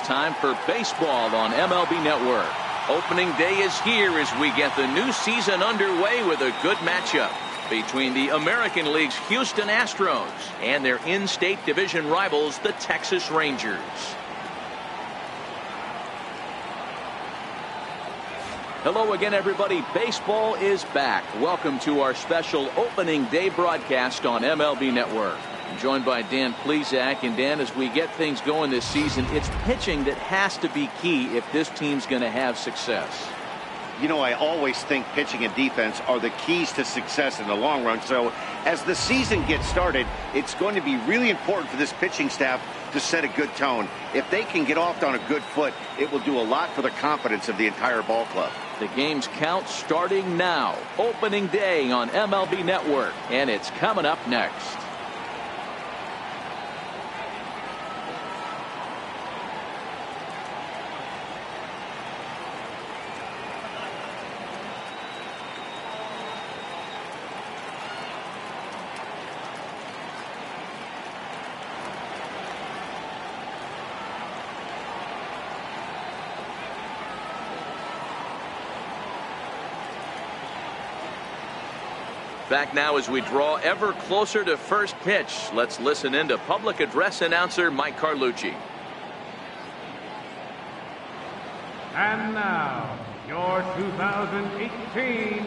time for baseball on MLB Network. Opening day is here as we get the new season underway with a good matchup between the American League's Houston Astros and their in-state division rivals, the Texas Rangers. Hello again, everybody. Baseball is back. Welcome to our special opening day broadcast on MLB Network. I'm joined by Dan Plesac. And Dan, as we get things going this season, it's pitching that has to be key if this team's going to have success. You know, I always think pitching and defense are the keys to success in the long run. So as the season gets started, it's going to be really important for this pitching staff to set a good tone. If they can get off on a good foot, it will do a lot for the confidence of the entire ball club. The game's count starting now. Opening day on MLB Network, and it's coming up next. Back now as we draw ever closer to first pitch. Let's listen in to public address announcer Mike Carlucci. And now, your 2018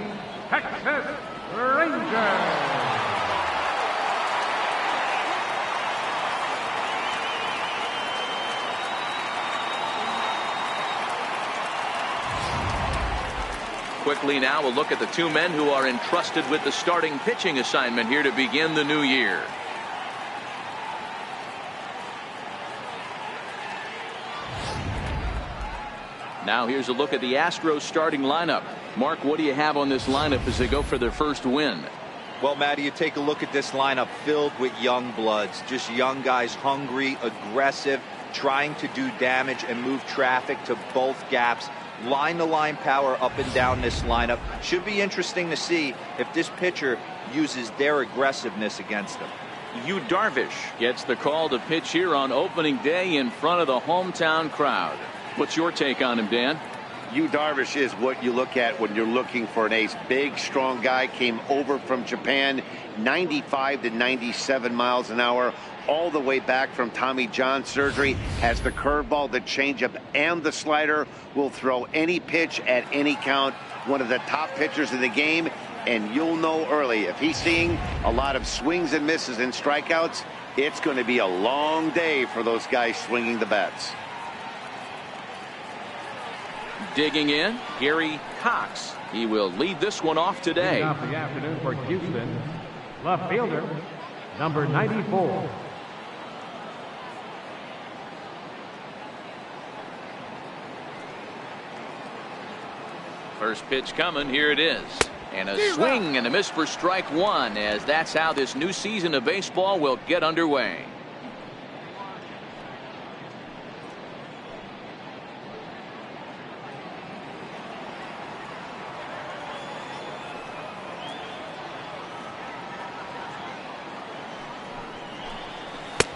Texas Rangers. Quickly now, we'll look at the two men who are entrusted with the starting pitching assignment here to begin the new year. Now here's a look at the Astros starting lineup. Mark, what do you have on this lineup as they go for their first win? Well, Matty, you take a look at this lineup filled with young bloods, just young guys, hungry, aggressive, trying to do damage and move traffic to both gaps. Line-to-line power up and down this lineup. Should be interesting to see if this pitcher uses their aggressiveness against them. Yu Darvish gets the call to pitch here on opening day in front of the hometown crowd. What's your take on him, Dan? Yu Darvish is what you look at when you're looking for an ace. Big, strong guy, came over from Japan, 95 to 97 miles an hour, all the way back from Tommy John surgery. Has the curveball, the changeup, and the slider. Will throw any pitch at any count. One of the top pitchers in the game, and you'll know early if he's seeing a lot of swings and misses and strikeouts, it's going to be a long day for those guys swinging the bats. Digging in, Gary Cox. He will lead this one off today. Off the afternoon for Houston, left fielder, number 94. First pitch coming, here it is. And a swing and a miss for strike one, as that's how this new season of baseball will get underway.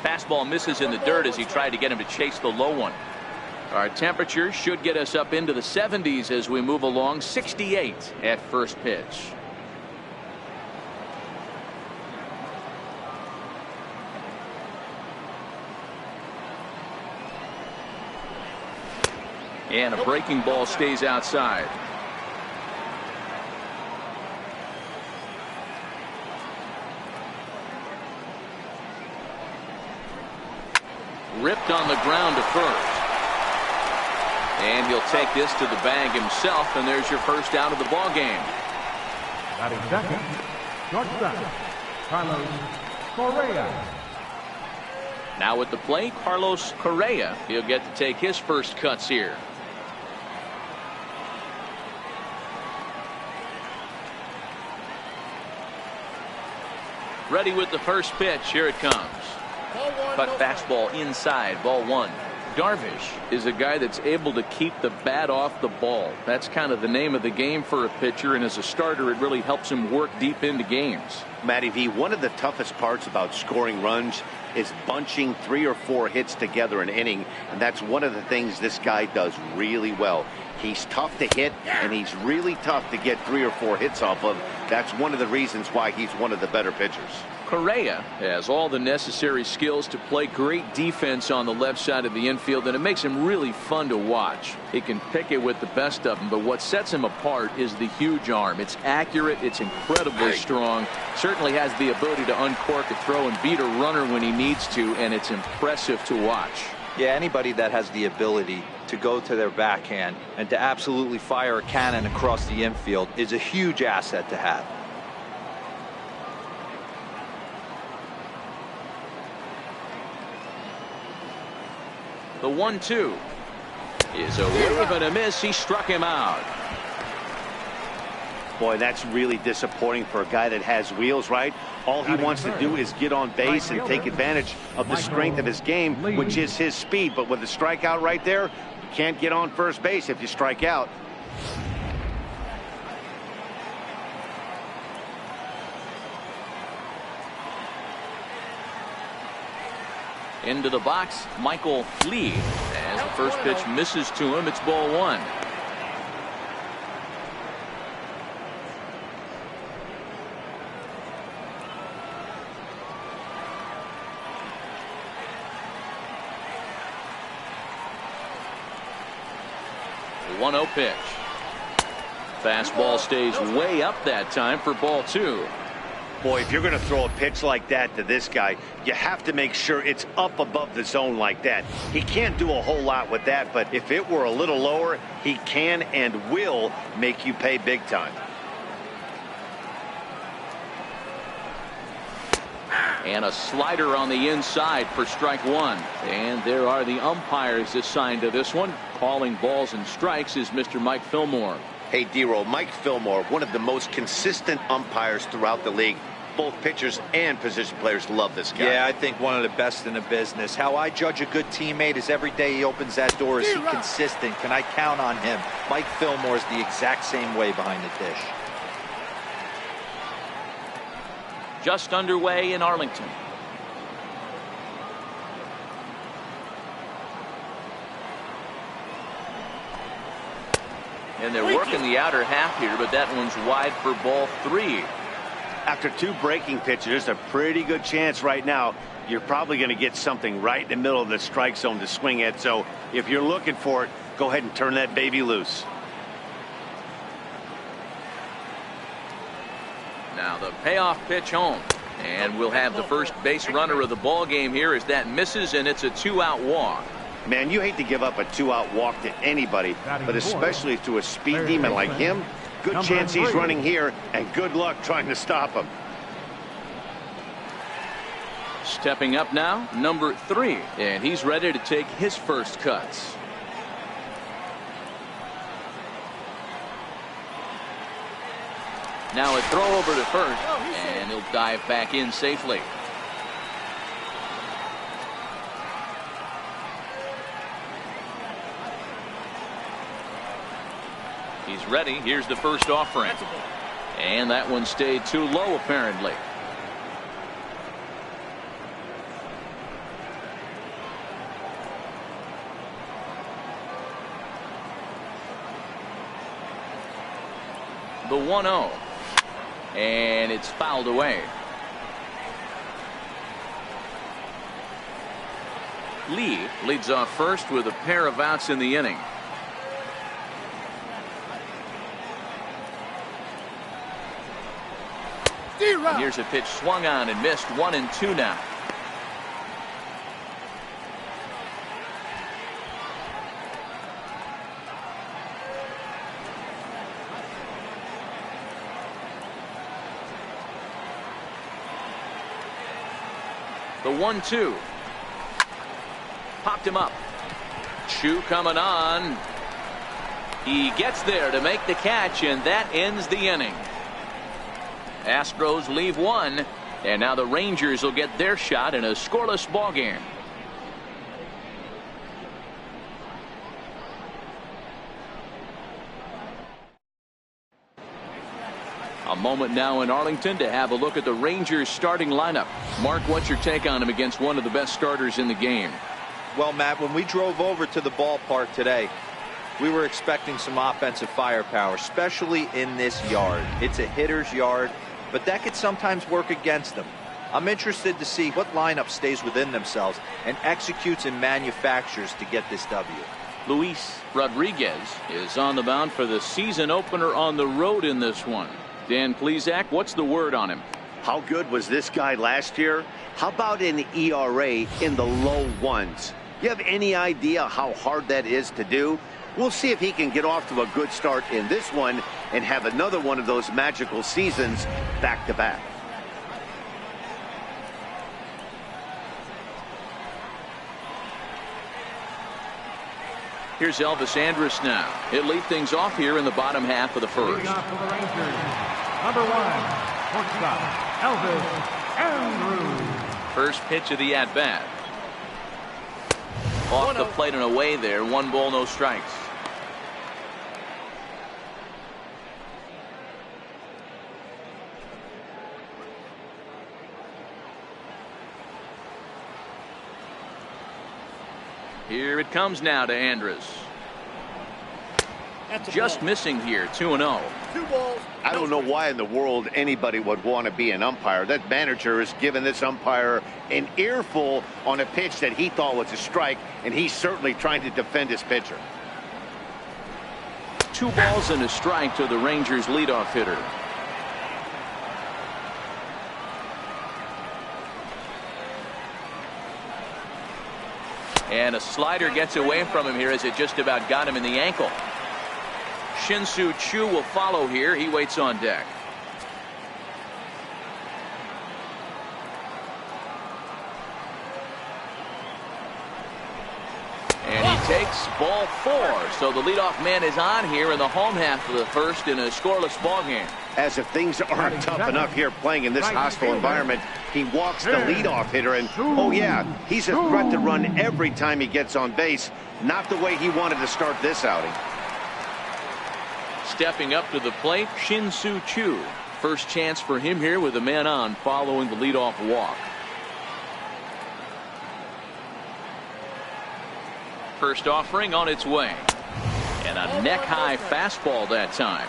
Fastball misses in the dirt as he tried to get him to chase the low one. Our temperature should get us up into the 70s as we move along. 68 at first pitch. And a breaking ball stays outside. Ripped on the ground to first. And he'll take this to the bag himself, and there's your first out of the ball game. Batting second, shortstop, Carlos Correa. Now at the plate, Carlos Correa. He'll get to take his first cuts here. Ready with the first pitch. Here it comes. Cut fastball inside, ball one. Darvish is a guy that's able to keep the bat off the ball. That's kind of the name of the game for a pitcher, and as a starter it really helps him work deep into games. Matty V, one of the toughest parts about scoring runs is bunching 3 or 4 hits together an inning, and that's one of the things this guy does really well. He's tough to hit, and he's really tough to get 3 or 4 hits off of. That's one of the reasons why he's one of the better pitchers. Correa has all the necessary skills to play great defense on the left side of the infield, and it makes him really fun to watch. He can pick it with the best of them, but what sets him apart is the huge arm. It's accurate, it's incredibly strong, certainly has the ability to uncork a throw and beat a runner when he needs to, and it's impressive to watch. Yeah, anybody that has the ability to go to their backhand and to absolutely fire a cannon across the infield is a huge asset to have. The 1-2 is a wave and a miss. He struck him out. Boy, that's really disappointing for a guy that has wheels, right? All he wants to do is get on base and take advantage of the strength of his game, which is his speed. But with a strikeout right there, you can't get on first base if you strike out. Into the box, Michael Lee. As the first pitch misses to him, it's ball 1. The 1-0 pitch. Fastball stays way up that time for ball 2. Boy, if you're going to throw a pitch like that to this guy, you have to make sure it's up above the zone like that. He can't do a whole lot with that, but if it were a little lower, he can and will make you pay big time. And a slider on the inside for strike 1. And there are the umpires assigned to this one. Calling balls and strikes is Mr. Mike Fillmore. Hey, D-Roll, Mike Fillmore, one of the most consistent umpires throughout the league. Both pitchers and position players love this guy. Yeah, I think one of the best in the business. How I judge a good teammate is every day he opens that door. Is he consistent? Can I count on him? Mike Fillmore is the exact same way behind the dish. Just underway in Arlington. And they're working the outer half here, but that one's wide for ball 3. After 2 breaking pitches, there's a pretty good chance right now you're probably going to get something right in the middle of the strike zone to swing at. So if you're looking for it, go ahead and turn that baby loose. Now the payoff pitch home. And we'll have the first base runner of the ball game here as that misses, and it's a 2-out walk. Man, you hate to give up a 2-out walk to anybody, but especially to a speed demon like him. Good chance he's running here, and good luck trying to stop him. Stepping up now, number 3, and he's ready to take his first cuts. Now a throw over to first, and he'll dive back in safely. He's ready. Here's the first offering. And that one stayed too low, apparently. The 1-0. And it's fouled away. Lee leads off first with a pair of outs in the inning. And here's a pitch swung on and missed. 1-2 now. The 1-2. Popped him up. Chu coming on. He gets there to make the catch, and that ends the inning. Astros leave 1, and now the Rangers will get their shot in a scoreless ball game. moment now in Arlington to have a look at the Rangers starting lineup. Mark, what's your take on him against one of the best starters in the game? Well, Matt, when we drove over to the ballpark today, we were expecting some offensive firepower, especially in this yard. It's a hitter's yard, but that could sometimes work against them. I'm interested to see what lineup stays within themselves and executes and manufactures to get this W. Luis Rodriguez is on the mound for the season opener on the road in this one. Dan Plesac, what's the word on him? How good was this guy last year? How about an ERA in the low ones? You have any idea how hard that is to do? We'll see if he can get off to a good start in this one and have another one of those magical seasons back to back. Here's Elvis Andrus now. He'll lead things off here in the bottom half of the first. Leading off for the Rangers, number 1, shortstop, Elvis Andrus. First pitch of the at-bat. Off the plate and away there. 1 ball, no strikes. Here it comes now to Andrus. Just missing here, 2-0. I don't know why in the world anybody would want to be an umpire. That manager has given this umpire an earful on a pitch that he thought was a strike, and he's certainly trying to defend his pitcher. 2 balls and a strike to the Rangers leadoff hitter. And a slider gets away from him here as it just about got him in the ankle. Shin-Soo Choo will follow here. He waits on deck. And he takes ball 4. So the leadoff man is on here in the home half of the first in a scoreless ball game. As if things aren't tough enough here playing in this hostile environment, he walks the leadoff hitter, and oh yeah, he's a threat to run every time he gets on base. Not the way he wanted to start this outing. Stepping up to the plate, Shin-Soo Choo. First chance for him here with a man on following the leadoff walk. First offering on its way. And a neck-high fastball that time.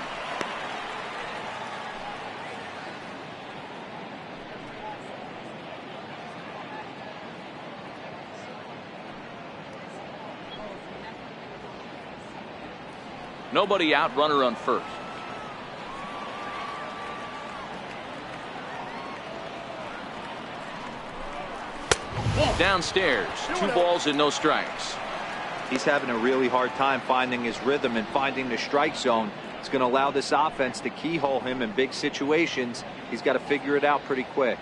Nobody out, runner on first. Downstairs, 2 balls and no strikes. He's having a really hard time finding his rhythm and finding the strike zone. It's going to allow this offense to keyhole him in big situations. He's got to figure it out pretty quick.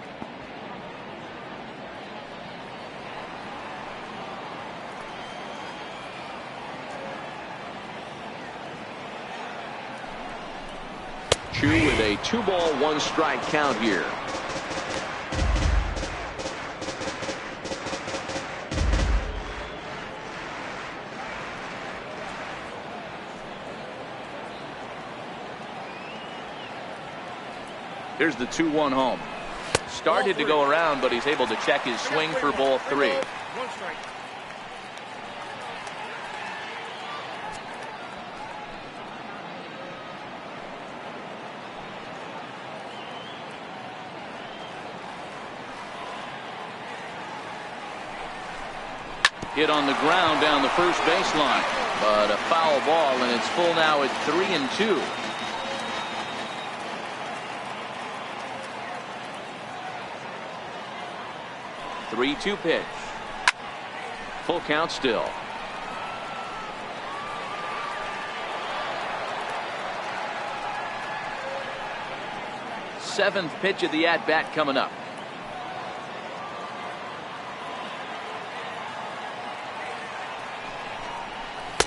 Choo with a 2-ball, 1-strike count here. Here's the 2-1 home. Started to go around, but he's able to check his swing for ball 3. 1 strike. Hit on the ground down the first baseline, but a foul ball, and it's full now at 3-2. Three-two pitch. Full count still. Seventh pitch of the at-bat coming up.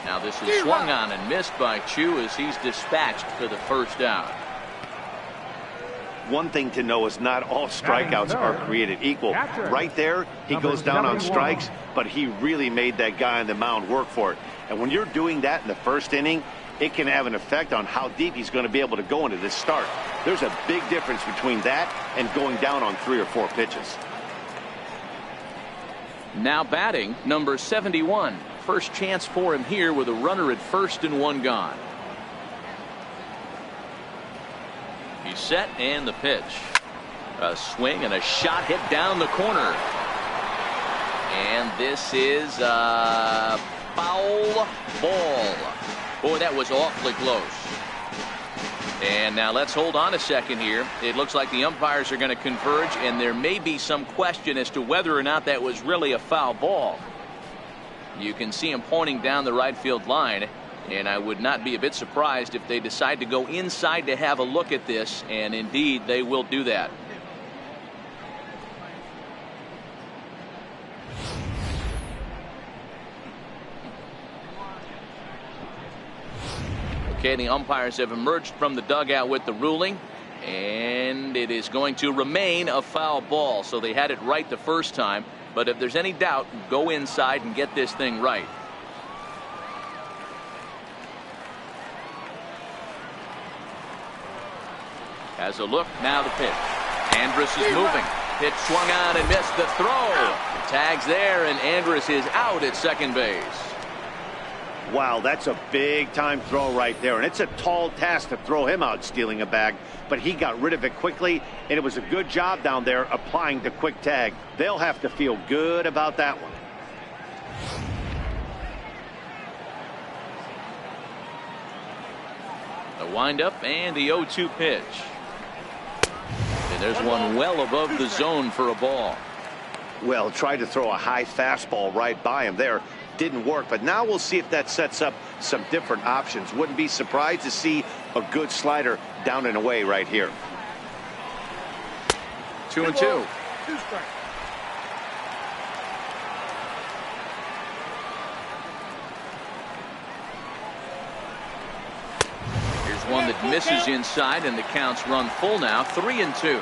Now this is swung on and missed by Choo as he's dispatched for the first out. One thing to know is not all strikeouts are created equal. Right there, he goes down on strikes, but he really made that guy on the mound work for it. And when you're doing that in the first inning, it can have an effect on how deep he's going to be able to go into this start. There's a big difference between that and going down on 3 or 4 pitches. Now batting, number 71. First chance for him here with a runner at first and 1 gone. He's set and the pitch. A swing and a shot hit down the corner. And this is a foul ball. Boy, that was awfully close. And now let's hold on a second here. It looks like the umpires are going to converge, and there may be some question as to whether or not that was really a foul ball. You can see him pointing down the right field line, and I would not be a bit surprised if they decide to go inside to have a look at this, and indeed they will do that. Okay, the umpires have emerged from the dugout with the ruling, and it is going to remain a foul ball. So they had it right the first time, but if there's any doubt, go inside and get this thing right. Has a look, now the pitch. Andrus is moving. Pitch swung on and missed the throw. Tags there, and Andrus is out at second base. Wow, that's a big-time throw right there, and it's a tall task to throw him out stealing a bag, but he got rid of it quickly, and it was a good job down there applying the quick tag. They'll have to feel good about that one. The windup and the 0-2 pitch. And there's one well above the zone for a ball. Well, tried to throw a high fastball right by him there. Didn't work, but now we'll see if that sets up some different options. Wouldn't be surprised to see a good slider down and away right here. 2-2. 2 strikes. Here's one that misses inside, and the count's run full now. 3-2.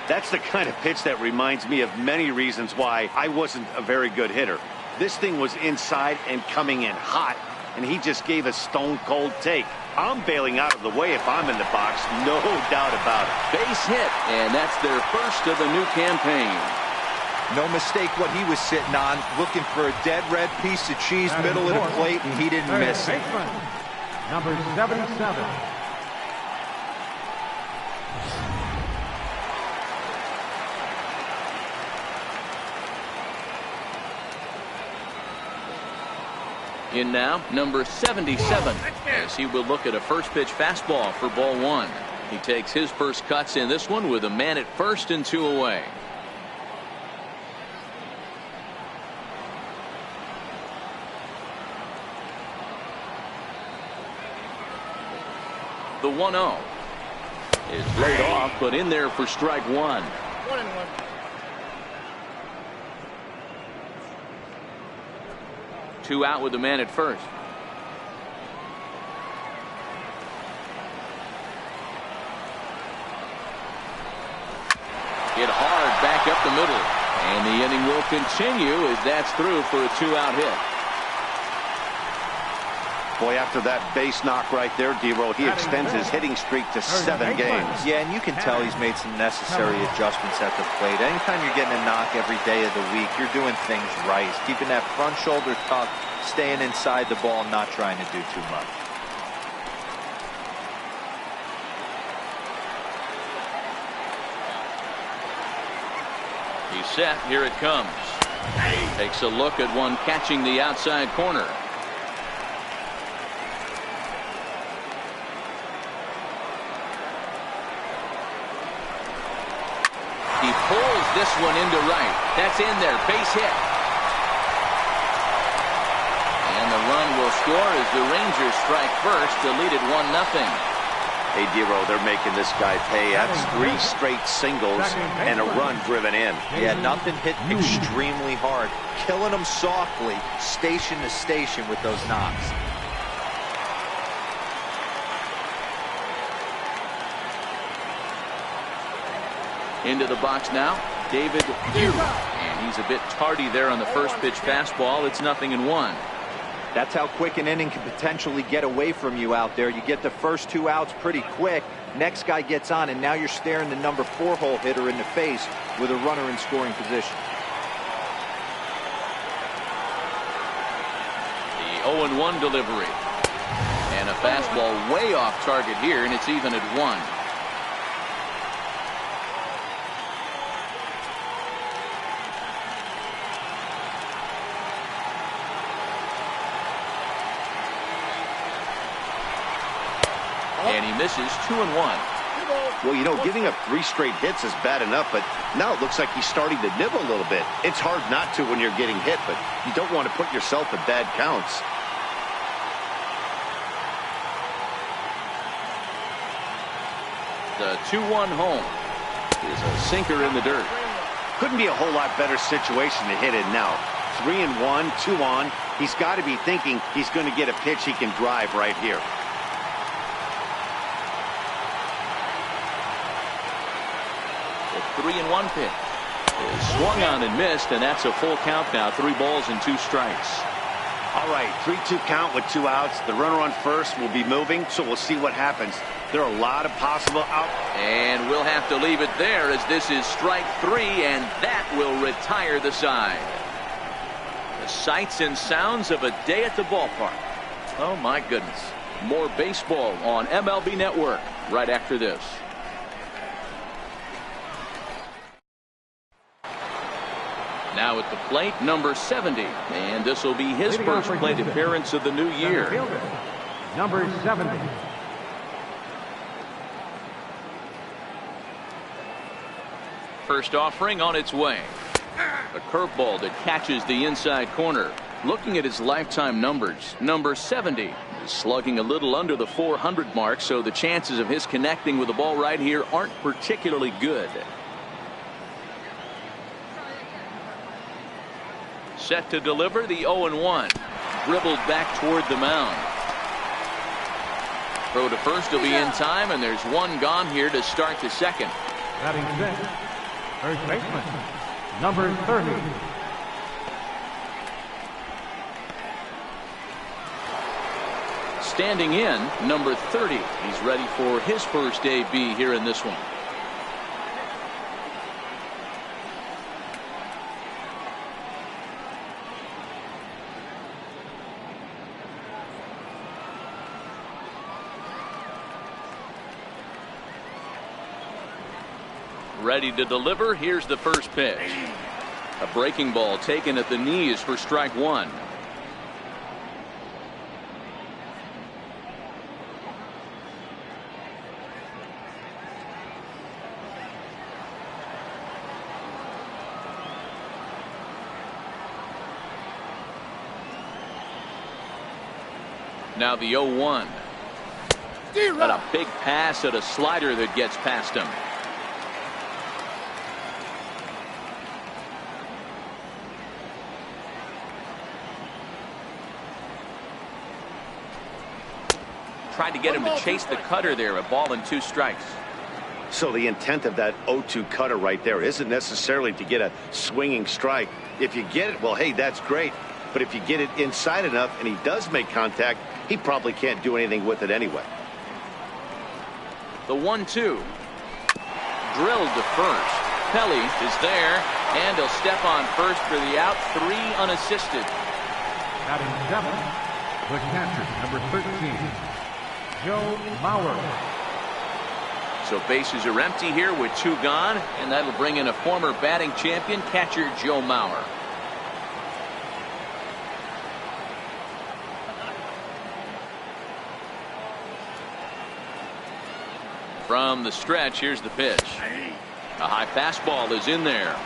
That's the kind of pitch that reminds me of many reasons why I wasn't a very good hitter. This thing was inside and coming in hot, and he just gave a stone-cold take. I'm bailing out of the way if I'm in the box, no doubt about it. Base hit, and that's their first of the new campaign. No mistake what he was sitting on, looking for a dead red piece of cheese, middle of the plate, and he didn't miss it. Number 77. In now, number 77, as he will look at a first pitch fastball for ball 1. He takes his first cuts in this one with a man at first and 2 away. The 1-0 is laid off, but in there for strike 1. 1-1. Two out with the man at first. Hit hard back up the middle, and the inning will continue as that's through for a 2-out hit. Boy, after that base knock right there, D-Roll, he extends his hitting streak to 7 games. Yeah, and you can tell he's made some necessary adjustments at the plate. Anytime you're getting a knock every day of the week, you're doing things right. Keeping that front shoulder tucked, staying inside the ball, not trying to do too much. He's set. Here it comes. Takes a look at one catching the outside corner. He pulls this one into right. That's in there. Base hit. And the run will score as the Rangers strike first to lead it 1-0. Hey, D-Roll, they're making this guy pay. That's 3 straight singles and a run driven in. Yeah, nothing hit extremely hard. Killing them softly, station to station with those knocks. Into the box now, David Hugh. And he's a bit tardy there on the first pitch fastball. It's 0-1. That's how quick an inning can potentially get away from you out there. You get the first 2 outs pretty quick. Next guy gets on, and now you're staring the number 4 hole hitter in the face with a runner in scoring position. The 0-1 delivery. And a fastball way off target here, and it's even at 1. And he misses 2-1. Well, you know, giving up 3 straight hits is bad enough, but now it looks like he's starting to nibble a little bit. It's hard not to when you're getting hit, but you don't want to put yourself in bad counts. The 2-1 home is a sinker in the dirt. Couldn't be a whole lot better situation to hit in now. 3-1, 2 on. He's got to be thinking he's going to get a pitch he can drive right here. The 3-1 pitch is swung on and missed, and that's a full count now. 3 balls and 2 strikes. All right, 3-2 count with 2 outs. The runner on first will be moving, so we'll see what happens. There are a lot of possible outs. And we'll have to leave it there, as this is strike 3, and that will retire the side. The sights and sounds of a day at the ballpark. Oh, my goodness. More baseball on MLB Network right after this. Now at the plate, number 70. And this will be his first plate appearance of the new year. Number 70. First offering on its way. A curveball that catches the inside corner. Looking at his lifetime numbers, number 70 is slugging a little under the 400 mark, so the chances of his connecting with the ball right here aren't particularly good. Set to deliver the 0-1. Dribbled back toward the mound. Throw to first will be in time, and there's 1 gone here to start the second. Batting 6th, first baseman, number 30. Standing in, number 30. He's ready for his first AB here in this one. Ready to deliver. Here's the first pitch. A breaking ball taken at the knees for strike 1. Now the 0-1. And a big pass at a slider that gets past him. Tried to get him to chase the cutter there. A ball and 2 strikes. So the intent of that 0-2 cutter right there isn't necessarily to get a swinging strike. If you get it, well, hey, that's great. But if you get it inside enough and he does make contact, he probably can't do anything with it anyway. The 1-2. Drilled to first. Pelly is there, and he'll step on first for the out. 3 unassisted. Batting 7th, the catcher, number 13, Joe Mauer. So bases are empty here with 2 gone, and that'll bring in a former batting champion, catcher Joe Mauer. From the stretch, here's the pitch. A high fastball is in there.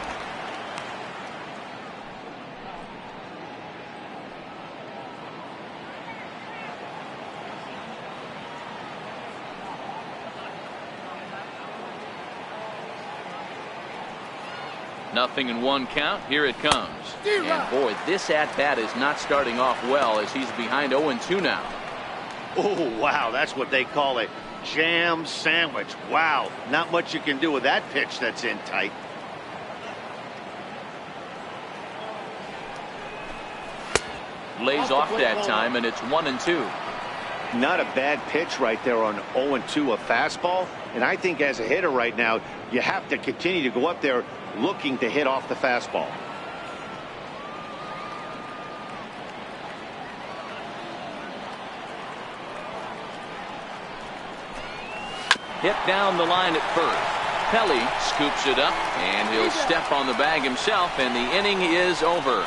Nothing in 1 count. Here it comes. And boy, this at-bat is not starting off well, as he's behind 0-2 now. Oh, wow, that's what they call a jam sandwich. Wow, not much you can do with that pitch that's in tight. Lays off that time, and it's 1-2. Not a bad pitch right there on 0-2, a fastball. And I think as a hitter right now, you have to continue to go up there looking to hit off the fastball. Hit down the line at first. Pelly scoops it up, and he'll step on the bag himself, and the inning is over.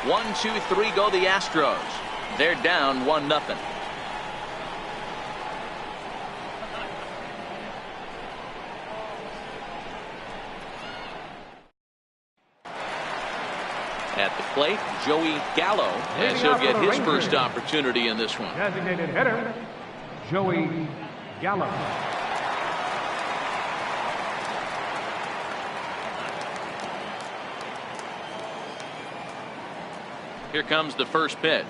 1-2-3 go the Astros. They're down 1-0. At the plate, Joey Gallo, as he'll get his first opportunity in this one. Designated hitter, Joey Gallo. Here comes the first pitch.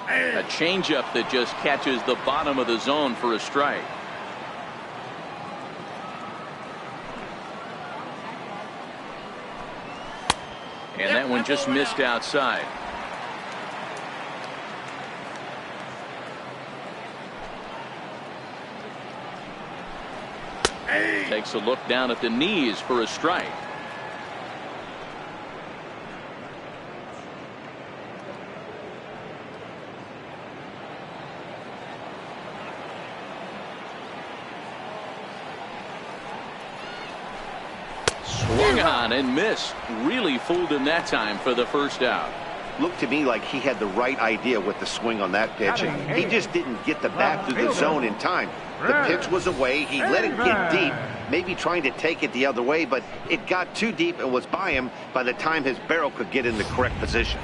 A changeup that just catches the bottom of the zone for a strike. And that one just missed outside. Takes a look down at the knees for a strike. Swung on and missed. Really fooled him that time for the first out. Looked to me like he had the right idea with the swing on that pitch. He just didn't get the bat through the zone in time. The pitch was away. He let it get deep, maybe trying to take it the other way, but it got too deep and was by him by the time his barrel could get in the correct position.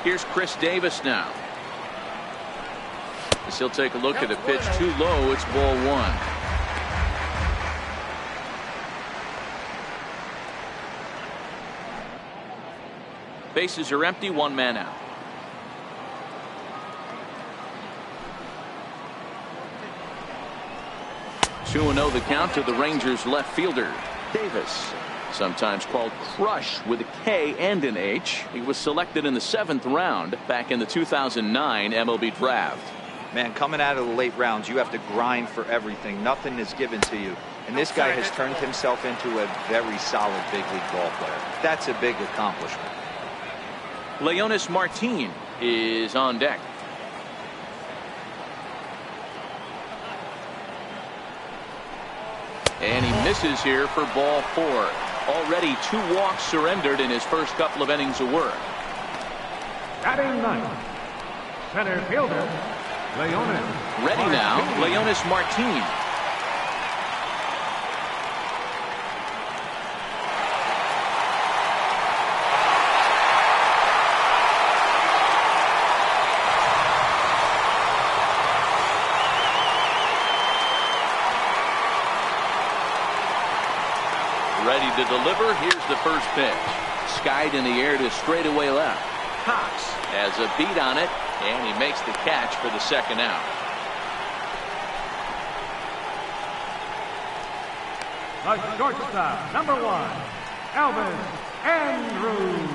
Here's Chris Davis now. As he'll take a look at a pitch too low. It's ball one. Bases are empty, one man out. Two 2-0 the count to the Rangers left fielder Davis, sometimes called Crush with a K and an H. He was selected in the 7th round back in the 2009 MLB draft. Man, coming out of the late rounds, you have to grind for everything. Nothing is given to you. And this guy has turned himself into a very solid big league ball player. That's a big accomplishment. Leonis Martin is on deck. And he misses here for ball 4. Already 2 walks surrendered in his first couple of innings of work. Batting ninth, center fielder, Leonis. Ready now, Leonis Martin. Ready to deliver. Here's the first pitch. Skied in the air to straightaway left. Cox has a beat on it, and he makes the catch for the second out. The shortstop, number 1, Elvis Andrews.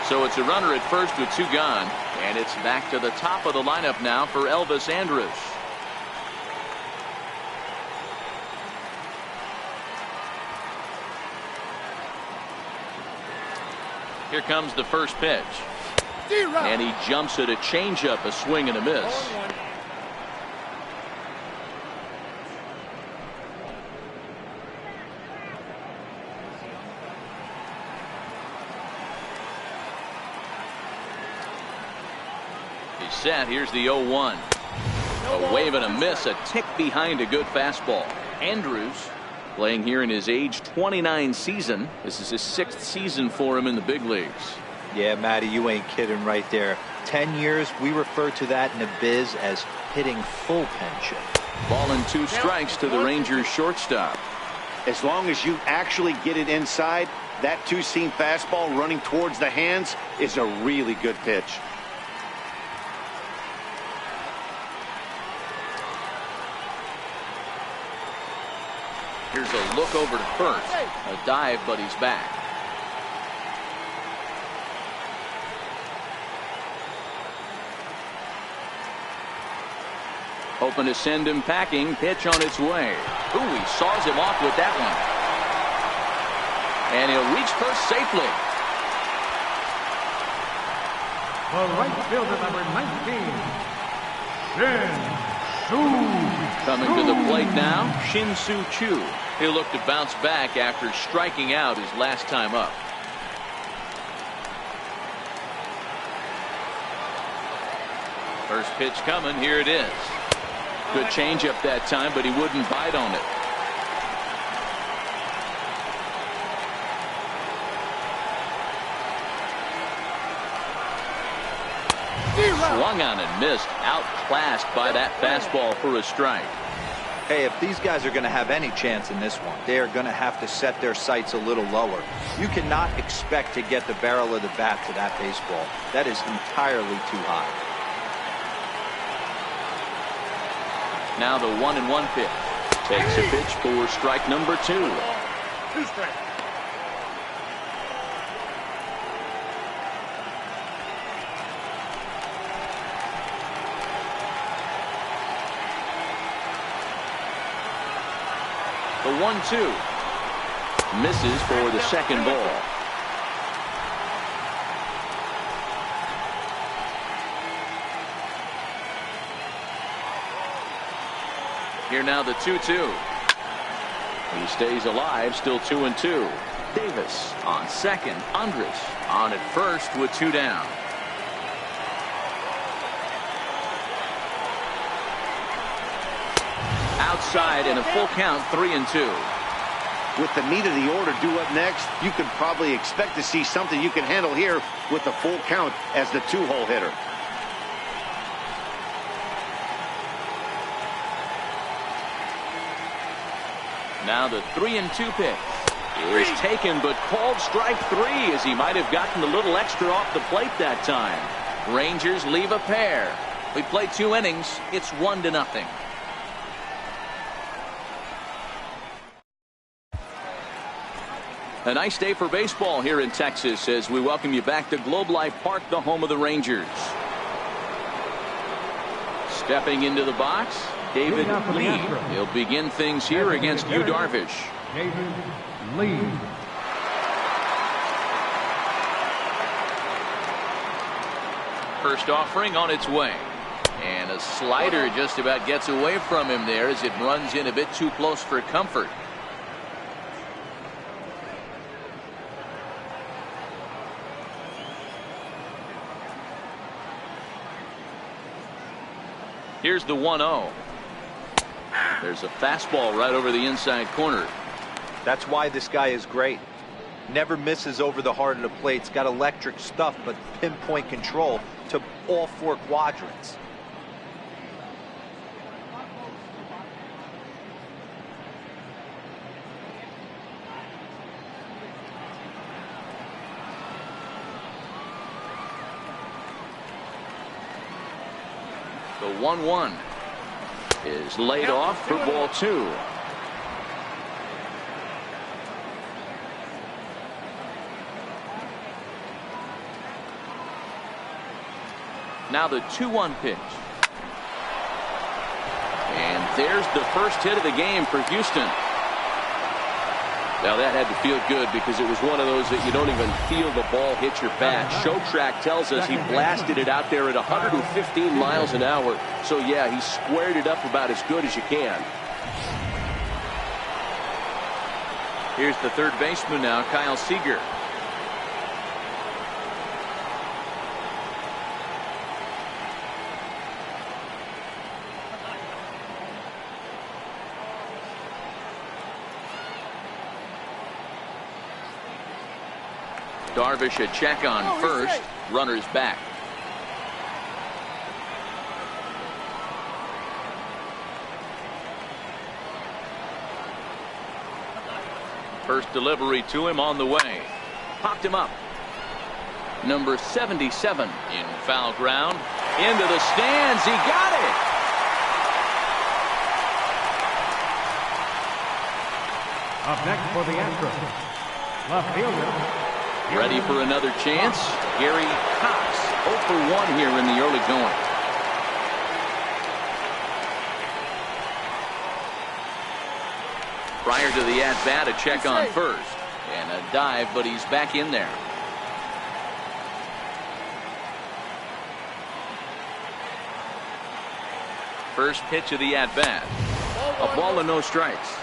So it's a runner at first with 2 gone, and it's back to the top of the lineup now for Elvis Andrews. Here comes the first pitch. And he jumps at a changeup, a swing and a miss. He's set. Here's the 0-1. A wave and a miss, a tick behind a good fastball. Andrews playing here in his age 29 season. This is his 6th season for him in the big leagues. Yeah, Matty, you ain't kidding right there. 10 years, we refer to that in the biz as hitting full pinch. Ball and 2 strikes to the Rangers shortstop. As long as you actually get it inside, that 2-seam fastball running towards the hands is a really good pitch. Here's a look over to first. A dive, but he's back. Hoping to send him packing. Pitch on its way. Ooh, he saws him off with that one. And he'll reach first safely. The right fielder, number 19, Shin-Soo. Coming to the plate now, Shin-Soo Choo. He'll look to bounce back after striking out his last time up. First pitch coming. Here it is. Good changeup that time, but he wouldn't bite on it. Swung on and missed. Outclassed by that fastball for a strike. Hey, if these guys are going to have any chance in this one, they are going to have to set their sights a little lower. You cannot expect to get the barrel of the bat to that baseball. That is entirely too high. Now the 1-1 pitch. Takes a pitch for strike number 2. 2 strikes. The 1-2. Misses for the second ball. Here now the 2-2. He stays alive, still 2-2. Davis on second. Andres on at first with 2 down. Outside in a full count, 3-2. With the meat of the order due up next, you could probably expect to see something you can handle here with the full count as the 2-hole hitter. Now the 3-2 pitch is taken, but called strike 3 as he might have gotten a little extra off the plate that time. Rangers leave a pair. We play 2 innings. It's 1-0. A nice day for baseball here in Texas as we welcome you back to Globe Life Park, the home of the Rangers. Stepping into the box, David Lee. He'll begin things here against Yu Darvish. David Lee. First offering on its way. And a slider just about gets away from him there as it runs in a bit too close for comfort. Here's the 1-0. There's a fastball right over the inside corner. That's why this guy is great. Never misses over the heart of the plate. He's got electric stuff, but pinpoint control to all 4 quadrants. The 1-1 is laid off for ball 2. Now the 2-1 pitch. And there's the first hit of the game for Houston. Now that had to feel good because it was one of those that you don't even feel the ball hit your bat. Show track tells us he blasted it out there at 115 miles an hour. So yeah, he squared it up about as good as you can. Here's the third baseman now, Kyle Seager. Darvish a check on first. Runners back. First delivery to him on the way. Popped him up. Number 77 in foul ground. Into the stands. He got it. Up next for the Astros, left fielder. Ready for another chance. Gary Cox, 0 for 1 here in the early going. Prior to the at-bat, a check on first. And a dive, but he's back in there. First pitch of the at-bat. A ball and no strikes.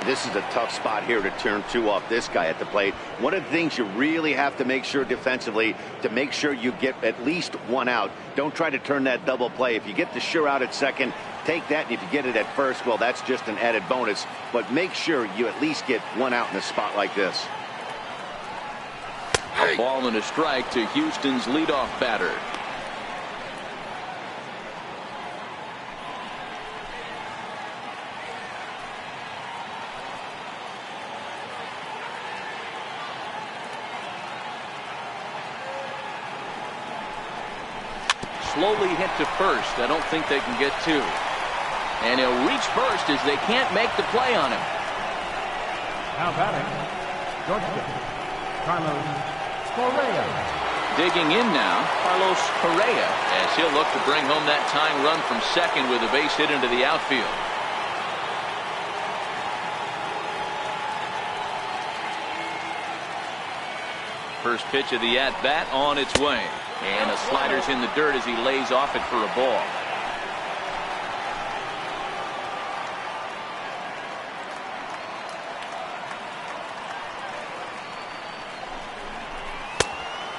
This is a tough spot here to turn 2 off this guy at the plate. One of the things you really have to make sure defensively, to make sure you get at least 1 out. Don't try to turn that double play. If you get the sure out at second, take that, and if you get it at first, well, that's just an added bonus. But make sure you at least get 1 out in a spot like this. A ball and a strike to Houston's leadoff batter. Slowly hit to first. I don't think they can get 2. And he'll reach first as they can't make the play on him. Now batting, Georgia, Carlos Correa. Digging in now, Carlos Correa, as he'll look to bring home that tying run from second with a base hit into the outfield. First pitch of the at-bat on its way. And a slider's in the dirt as he lays off it for a ball.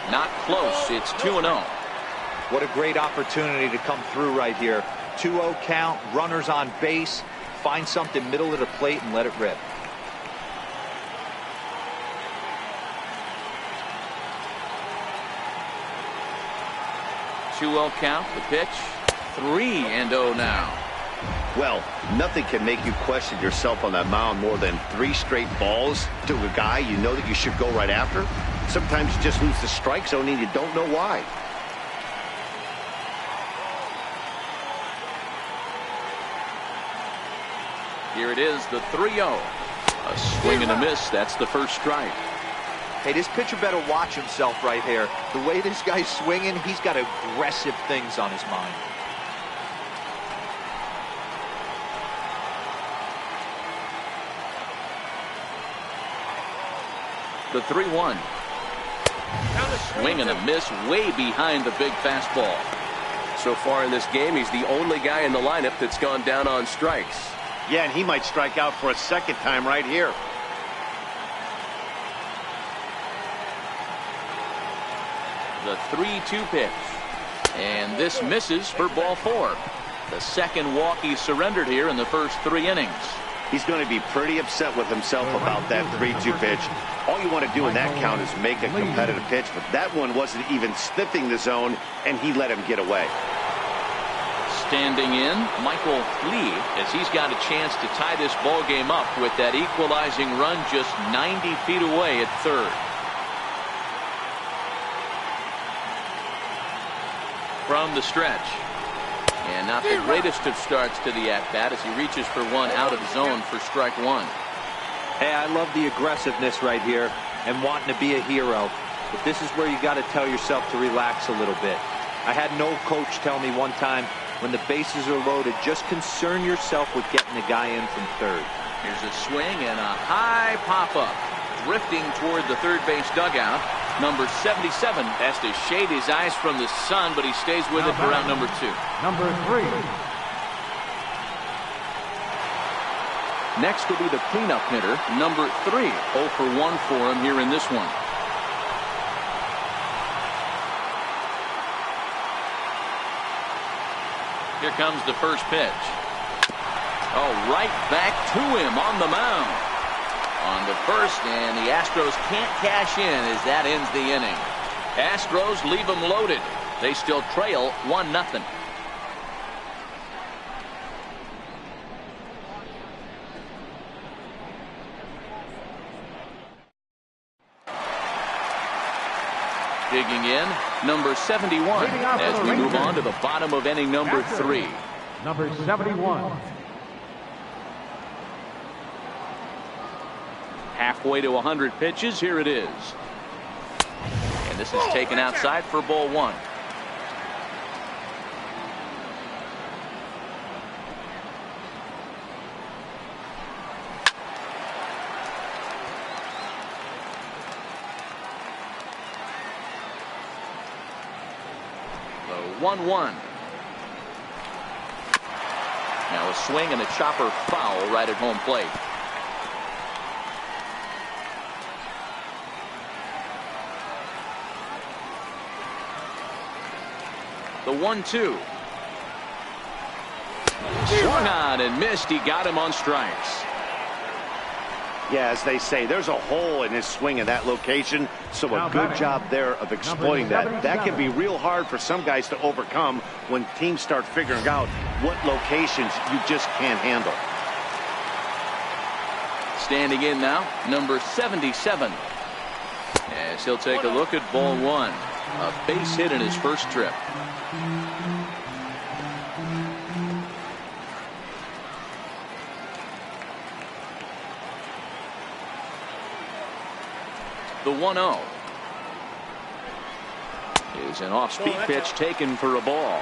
Not close. It's 2-0. What a great opportunity to come through right here. 2-0 count, runners on base. Find something middle of the plate and let it rip. Count, the pitch, 3-0 now. Well, nothing can make you question yourself on that mound more than 3 straight balls to a guy you know that you should go right after. Sometimes you just lose the strike zone and you don't know why. Here it is, the 3-0. A swing and a miss. That's the first strike. Hey, this pitcher better watch himself right here. The way this guy's swinging, he's got aggressive things on his mind. The 3-1. Swing and a miss way behind the big fastball. So far in this game, he's the only guy in the lineup that's gone down on strikes. Yeah, and he might strike out for a second time right here. The 3-2 pitch. And this misses for ball 4. The second walk he surrendered here in the first 3 innings. He's going to be pretty upset with himself about that 3-2 pitch. All you want to do in that count is make a competitive pitch, but that one wasn't even sniffing the zone, and he let him get away. Standing in, Michael Lee, as he's got a chance to tie this ball game up with that equalizing run just 90 feet away at third. From the stretch. And not the greatest of starts to the at-bat as he reaches for 1 out of zone for strike 1. Hey, I love the aggressiveness right here and wanting to be a hero. But this is where you got to tell yourself to relax a little bit. I had an old coach tell me one time, when the bases are loaded, just concern yourself with getting the guy in from third. Here's a swing and a high pop-up. Drifting toward the third base dugout. Number 77 has to shade his eyes from the sun, but he stays with it for round number 2. Number 3. Next will be the cleanup hitter, number 3. 0 for 1 for him here in this one. Here comes the first pitch. Oh, right back to him on the mound. On the first, and the Astros can't cash in as that ends the inning. Astros leave them loaded. They still trail 1-0. Digging in, number 71, as we move on to the bottom of inning number 3. Number 71. Halfway to 100 pitches. Here it is. And this is taken outside for ball one. The 1-1. Now a swing and a chopper foul right at home plate. The 1-2. Swung on and missed. He got him on strikes. Yeah, as they say, there's a hole in his swing in that location, so a good job there of exploiting that. That can be real hard for some guys to overcome when teams start figuring out what locations you just can't handle. Standing in now, number 77. As he'll take a look at ball one. A base hit in his first trip. The 1-0 is an off-speed pitch taken for a ball.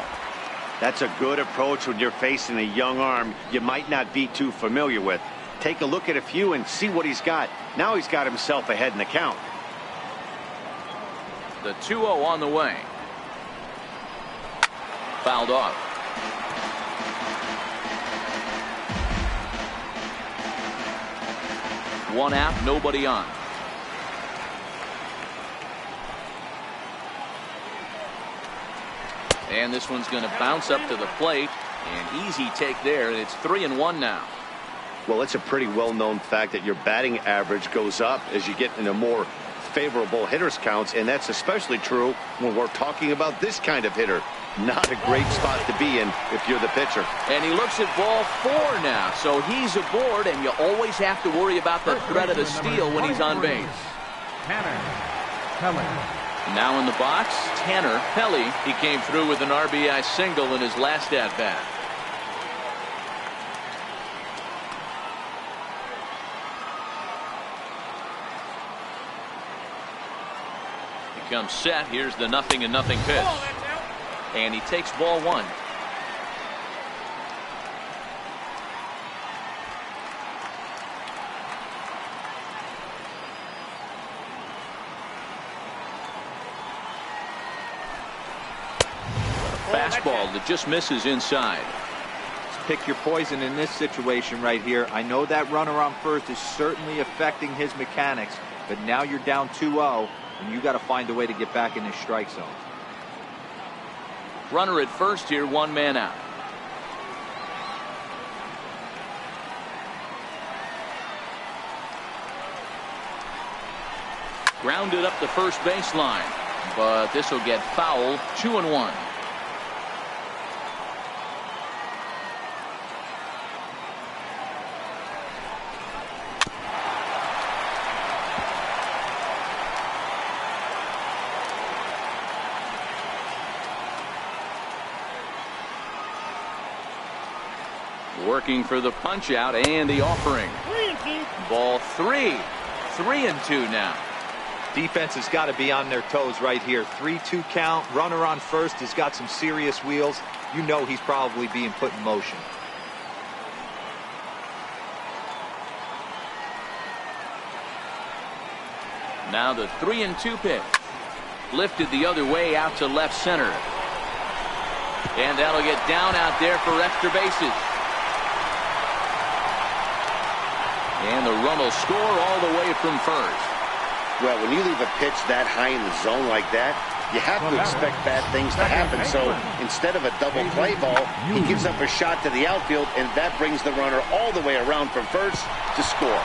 That's a good approach when you're facing a young arm you might not be too familiar with. Take a look at a few and see what he's got. Now he's got himself ahead in the count. The 2-0 on the way. Fouled off. One out, nobody on. And this one's going to bounce up to the plate. An easy take there. It's 3-1 now. Well, it's a pretty well-known fact that your batting average goes up as you get into more favorable hitters counts, and that's especially true when we're talking about this kind of hitter. Not a great spot to be in if you're the pitcher. And he looks at ball four now, so he's aboard, and you always have to worry about the threat of the steal when he's on base. Now in the box, Tanner Pelly. He came through with an RBI single in his last at-bat. He comes set. Here's the 0-0 pitch. And he takes ball one. Fastball that just misses inside. Let's pick your poison in this situation right here. I know that runner on first is certainly affecting his mechanics, but now you're down 2-0, and you got to find a way to get back in this strike zone. Runner at first here, one man out. Grounded up the first baseline, but this will get foul. 2-1. Working for the punch out and the offering. Ball three. 3-2 now. Defense has got to be on their toes right here. 3-2 count. Runner on first has got some serious wheels. You know he's probably being put in motion. Now the 3-2 pitch. Lifted the other way out to left center. And that'll get down out there for extra bases. And the run will score all the way from first. Well, when you leave a pitch that high in the zone like that, you have to expect bad things to happen. So instead of a double play ball, he gives up a shot to the outfield, and that brings the runner all the way around from first to score.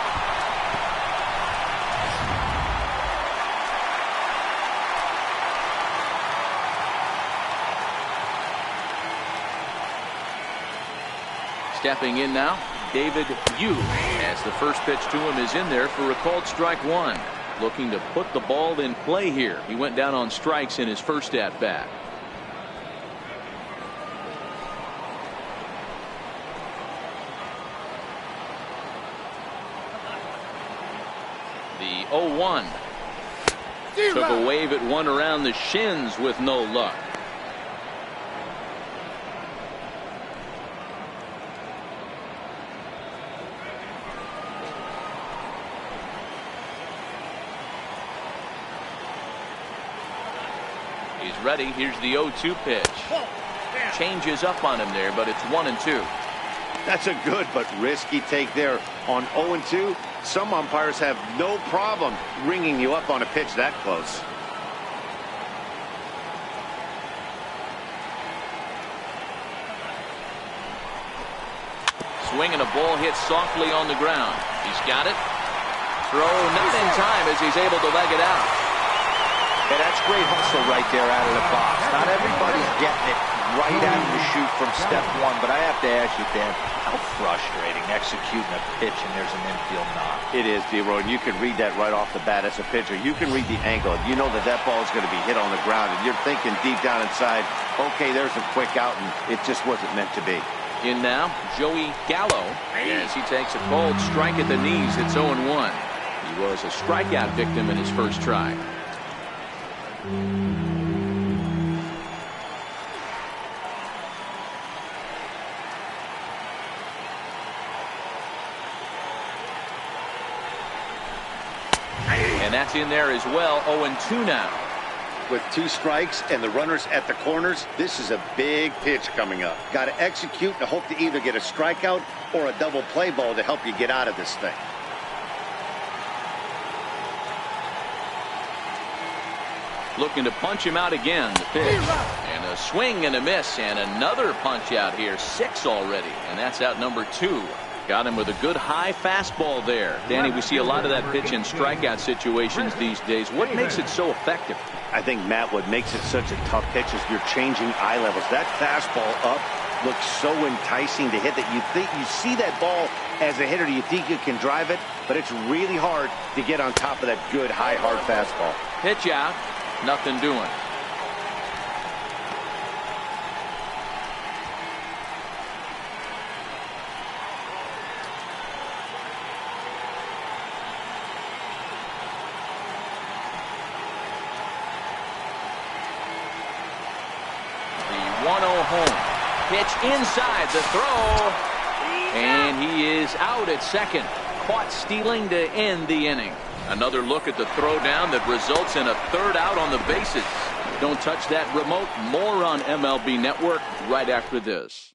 Stepping in now, David Yu, as the first pitch to him is in there for a called strike one. Looking to put the ball in play here. He went down on strikes in his first at bat. The 0-1. Took a wave at one around the shins with no luck. He's ready. Here's the 0-2 pitch. Changes up on him there, but it's 1-2. That's a good but risky take there. On 0-2, some umpires have no problem ringing you up on a pitch that close. Swing and a ball hit softly on the ground. He's got it. Throw not in time as he's able to leg it out. Yeah, that's great hustle right there out of the box. Not everybody's getting it right out of the chute from step one, but I have to ask you, Dan, how frustrating executing a pitch and there's an infield knock. It is, D-Roy, and you can read that right off the bat as a pitcher. You can read the angle. You know that that ball is going to be hit on the ground, and you're thinking deep down inside, okay, there's a quick out, and it just wasn't meant to be. In now, Joey Gallo, as he takes a cold strike at the knees. It's 0-1. He was a strikeout victim in his first try. And that's in there as well. 0-2 now. With 2 strikes and the runners at the corners, this is a big pitch coming up. Got to execute and hope to either get a strikeout or a double play ball to help you get out of this thing. Looking to punch him out again. The pitch. And a swing and a miss. And another punch out here. 6 already. And that's out number 2. Got him with a good high fastball there. Danny, we see a lot of that pitch in strikeout situations these days. What makes it so effective? I think, Matt, what makes it such a tough pitch is you're changing eye levels. That fastball up looks so enticing to hit that you think you see that ball as a hitter. You think you can drive it, but it's really hard to get on top of that good high hard fastball. Pitch out. Nothing doing. The 1-0 home. Pitch inside the throw. And he is out at second. Caught stealing to end the inning. Another look at the throwdown that results in a third out on the bases. Don't touch that remote. More on MLB Network right after this.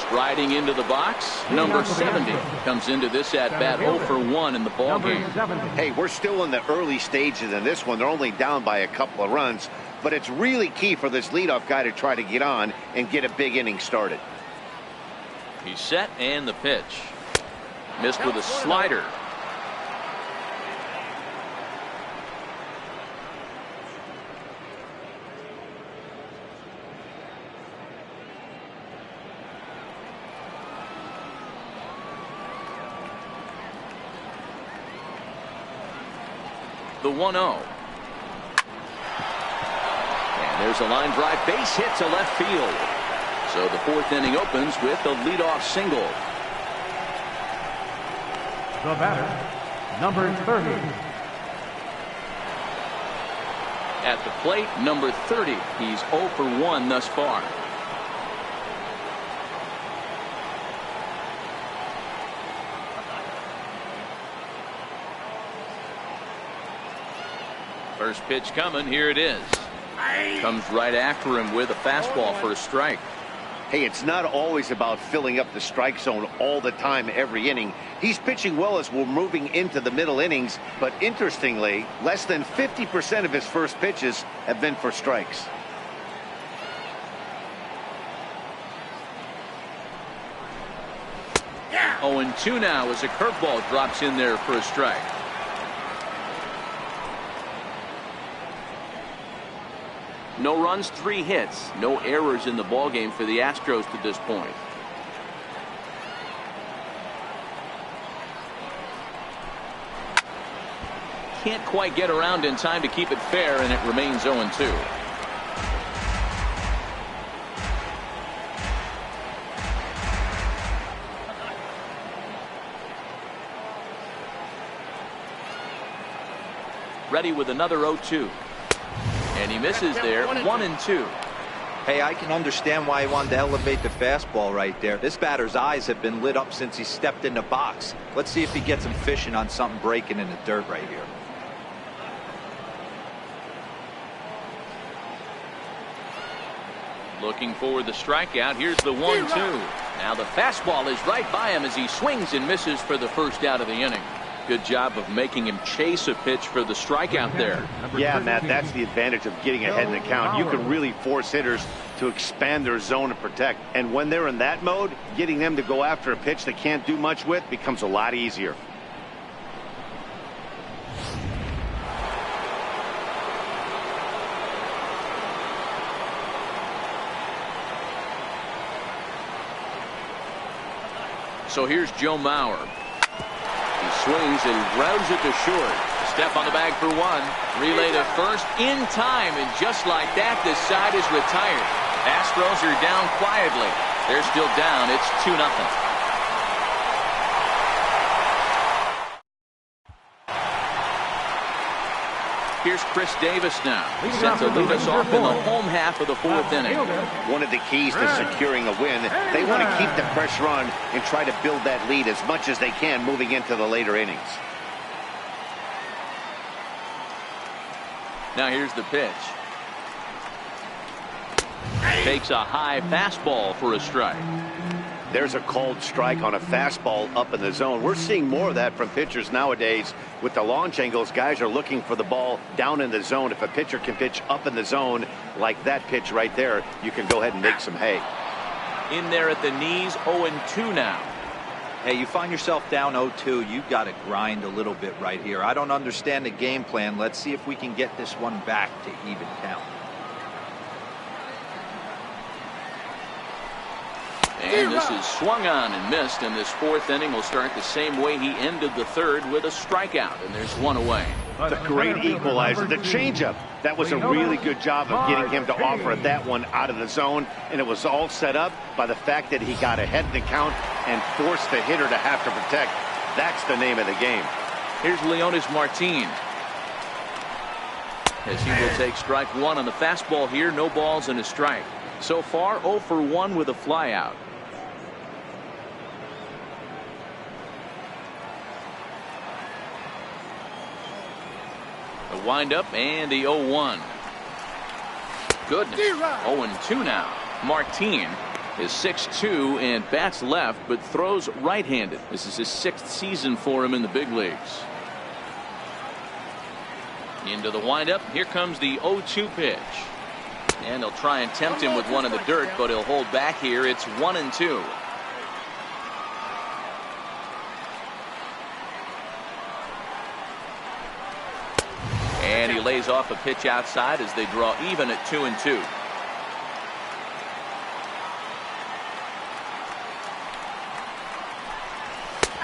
Striding into the box, number 70 comes into this at-bat 0 for 1 in the ball game. Hey, we're still in the early stages in this one. They're only down by a couple of runs, but it's really key for this leadoff guy to try to get on and get a big inning started. He's set, and the pitch. Missed with a slider. The 1-0. And there's a line drive base hit to left field. So the 4th inning opens with a leadoff single. The batter, number 30. At the plate, number 30. He's 0 for 1 thus far. First pitch coming. Here it is. Comes right after him with a fastball for a strike. Hey, it's not always about filling up the strike zone all the time every inning. He's pitching well as we're moving into the middle innings, but interestingly, less than 50% of his first pitches have been for strikes. Yeah. 0-2 now as a curveball drops in there for a strike. No runs, 3 hits. No errors in the ballgame for the Astros to this point. Can't quite get around in time to keep it fair, and it remains 0-2. ready with another 0-2. And he misses there, 1-2. Hey, I can understand why he wanted to elevate the fastball right there. This batter's eyes have been lit up since he stepped in the box. Let's see if he gets him fishing on something breaking in the dirt right here. Looking for the strikeout. Here's the 1-2. Now the fastball is right by him as he swings and misses for the first out of the inning. Good job of making him chase a pitch for the strikeout there. Yeah, Matt, that's the advantage of getting ahead in the count. You can really force hitters to expand their zone and protect. And when they're in that mode, getting them to go after a pitch they can't do much with becomes a lot easier. So here's Joe Mauer. He swings and grounds it to short. Step on the bag for one. Relay to first in time, and just like that, this side is retired. Astros are down quietly. They're still down. It's 2-0. Here's Chris Davis now. He's set to lead us off in the home half of the fourth inning. One of the keys to securing a win, they want to keep the pressure on and try to build that lead as much as they can moving into the later innings. Now here's the pitch. Takes a high fastball for a strike. There's a called strike on a fastball up in the zone. We're seeing more of that from pitchers nowadays. With the launch angles, guys are looking for the ball down in the zone. If a pitcher can pitch up in the zone like that pitch right there, you can go ahead and make some hay. In there at the knees, 0-2 now. Hey, you find yourself down 0-2, you've got to grind a little bit right here. I don't understand the game plan. Let's see if we can get this one back to even count. And this is swung on and missed, and this fourth inning will start the same way he ended the third, with a strikeout, and there's one away. The great equalizer, the changeup. That was a really good job of getting him to offer that one out of the zone, and it was all set up by the fact that he got ahead in the count and forced the hitter to have to protect. That's the name of the game. Here's Leonis Martin, as he will take strike one on the fastball here. No balls and a strike. So far 0 for 1 with a flyout. The windup and the 0-1. Goodness. 0-2 now. Martin is 6'2" and bats left, but throws right-handed. This is his 6th season for him in the big leagues. Into the windup. Here comes the 0-2 pitch. And they'll try and tempt him with one in the dirt, but he'll hold back here. It's 1-2. And he lays off a pitch outside as they draw even at 2-2.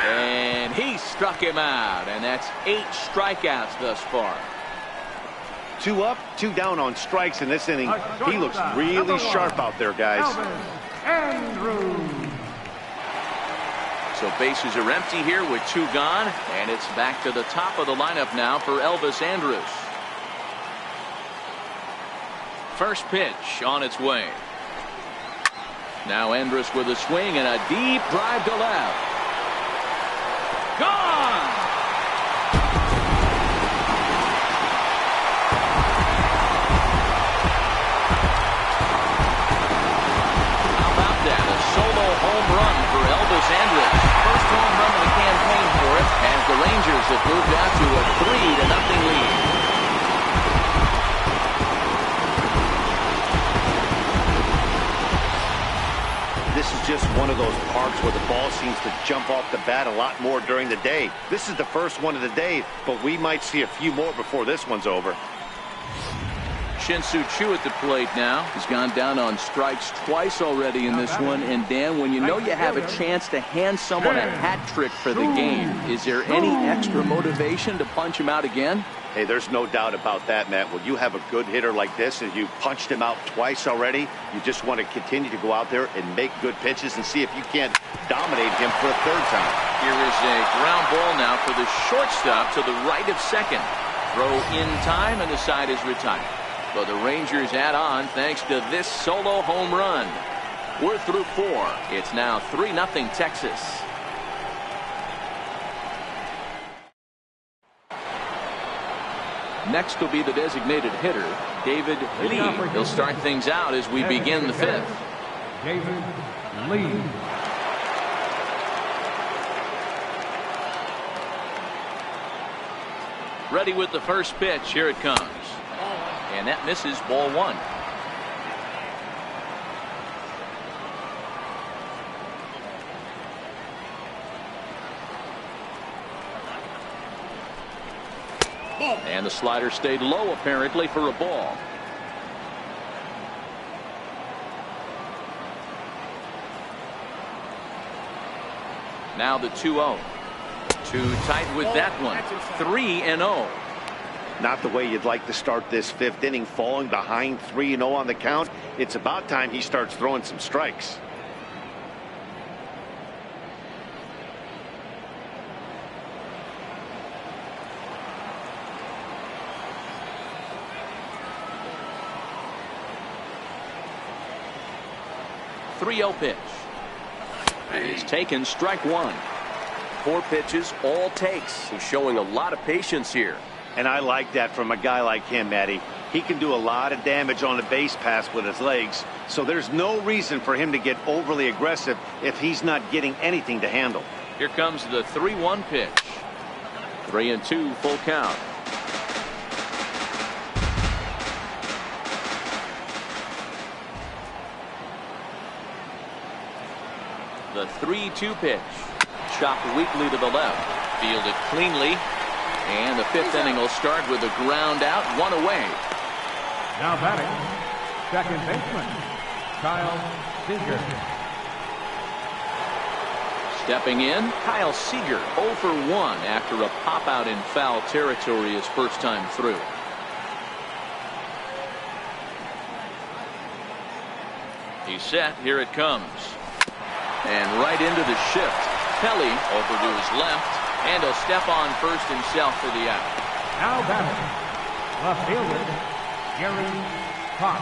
And he struck him out, and that's 8 strikeouts thus far. 2 up, 2 down on strikes in this inning. He looks really sharp out there, guys. So bases are empty here with 2 gone, and it's back to the top of the lineup now for Elvis Andrus. First pitch on its way. Now Andrus with a swing and a deep drive to left. Gone! Home run for Elvis Andrus. First home run of the campaign for him, as the Rangers have moved out to a 3-0 lead. This is just one of those parks where the ball seems to jump off the bat a lot more during the day. This is the first one of the day, but we might see a few more before this one's over. Shin-Soo Choo at the plate now. He's gone down on strikes twice already in this one. And Dan, when you know you have a chance to hand someone a hat trick for the game, is there any extra motivation to punch him out again? Hey, there's no doubt about that, Matt. When you have a good hitter like this and you punched him out twice already, you just want to continue to go out there and make good pitches and see if you can't dominate him for a third time. Here is a ground ball now for the shortstop to the right of second. Throw in time, and the side is retired. But the Rangers add on thanks to this solo home run. We're through 4. It's now 3-0 Texas. Next will be the designated hitter, David Lee. He'll start things out as we begin the 5th. David Lee. Ready with the first pitch. Here it comes. And that misses, ball 1. And the slider stayed low apparently for a ball. Now the 2-0. Too tight with that one. 3-0. Not the way you'd like to start this 5th inning, falling behind 3-0 on the count. It's about time he starts throwing some strikes. Pitch. It's taken, strike 1. 4 pitches, all takes. He's showing a lot of patience here. And I like that from a guy like him, Matty. He can do a lot of damage on a base pass with his legs, so there's no reason for him to get overly aggressive if he's not getting anything to handle. Here comes the 3-1 pitch. 3-2, full count. The 3-2 pitch. Chopped weakly to the left. Fielded cleanly. And the 5th inning will start with a ground out, 1 away. Now batting, second baseman, Kyle Seager. Stepping in, Kyle Seager, 0 for 1 after a pop out in foul territory his first time through. He's set. Here it comes. And right into the shift. Kelly over to his left. And he'll step on first himself for the out. Now batting, left fielder, Gary Cox.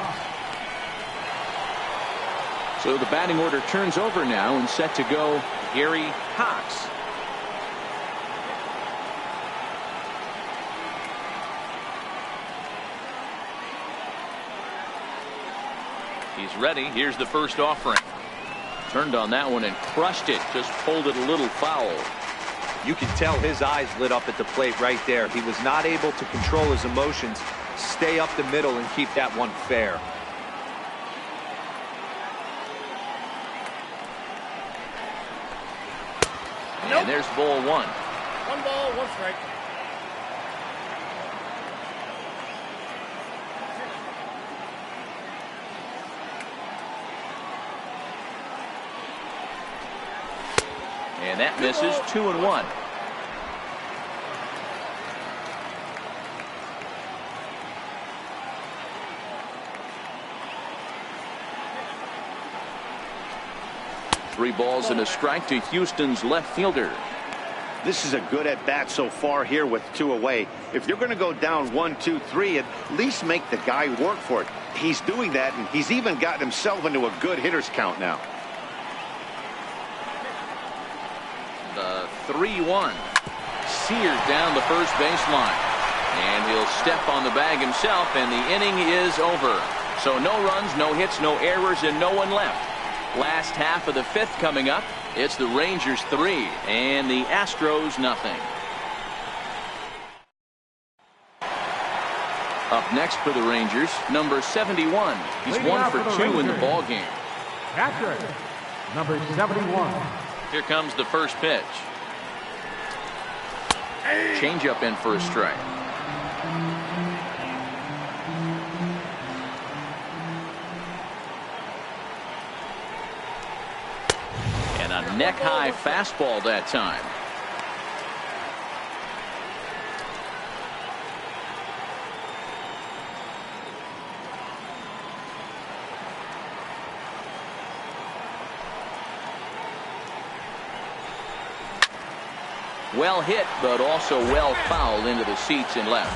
So the batting order turns over now and set to go Gary Cox. He's ready. Here's the first offering. Turned on that one and crushed it. Just pulled it a little foul. You can tell his eyes lit up at the plate right there. He was not able to control his emotions, stay up the middle, and keep that one fair. And there's ball 1. 1 ball, 1 strike. And that misses, 2-1. Three balls and a strike to Houston's left fielder. This is a good at bat so far here with 2 away. If you're going to go down 1, 2, 3, at least make the guy work for it. He's doing that, and he's even gotten himself into a good hitter's count now. The 3-1. Seared down the first baseline. And he'll step on the bag himself, and the inning is over. So no runs, no hits, no errors, and no one left. Last half of the 5th coming up. It's the Rangers 3 and the Astros nothing. Up next for the Rangers, number 71. He's 1 for 2 in the ball game. Patrick, number 71. Here comes the first pitch. Changeup in for a strike. And a neck-high fastball that time. Well hit, but also well fouled into the seats and left.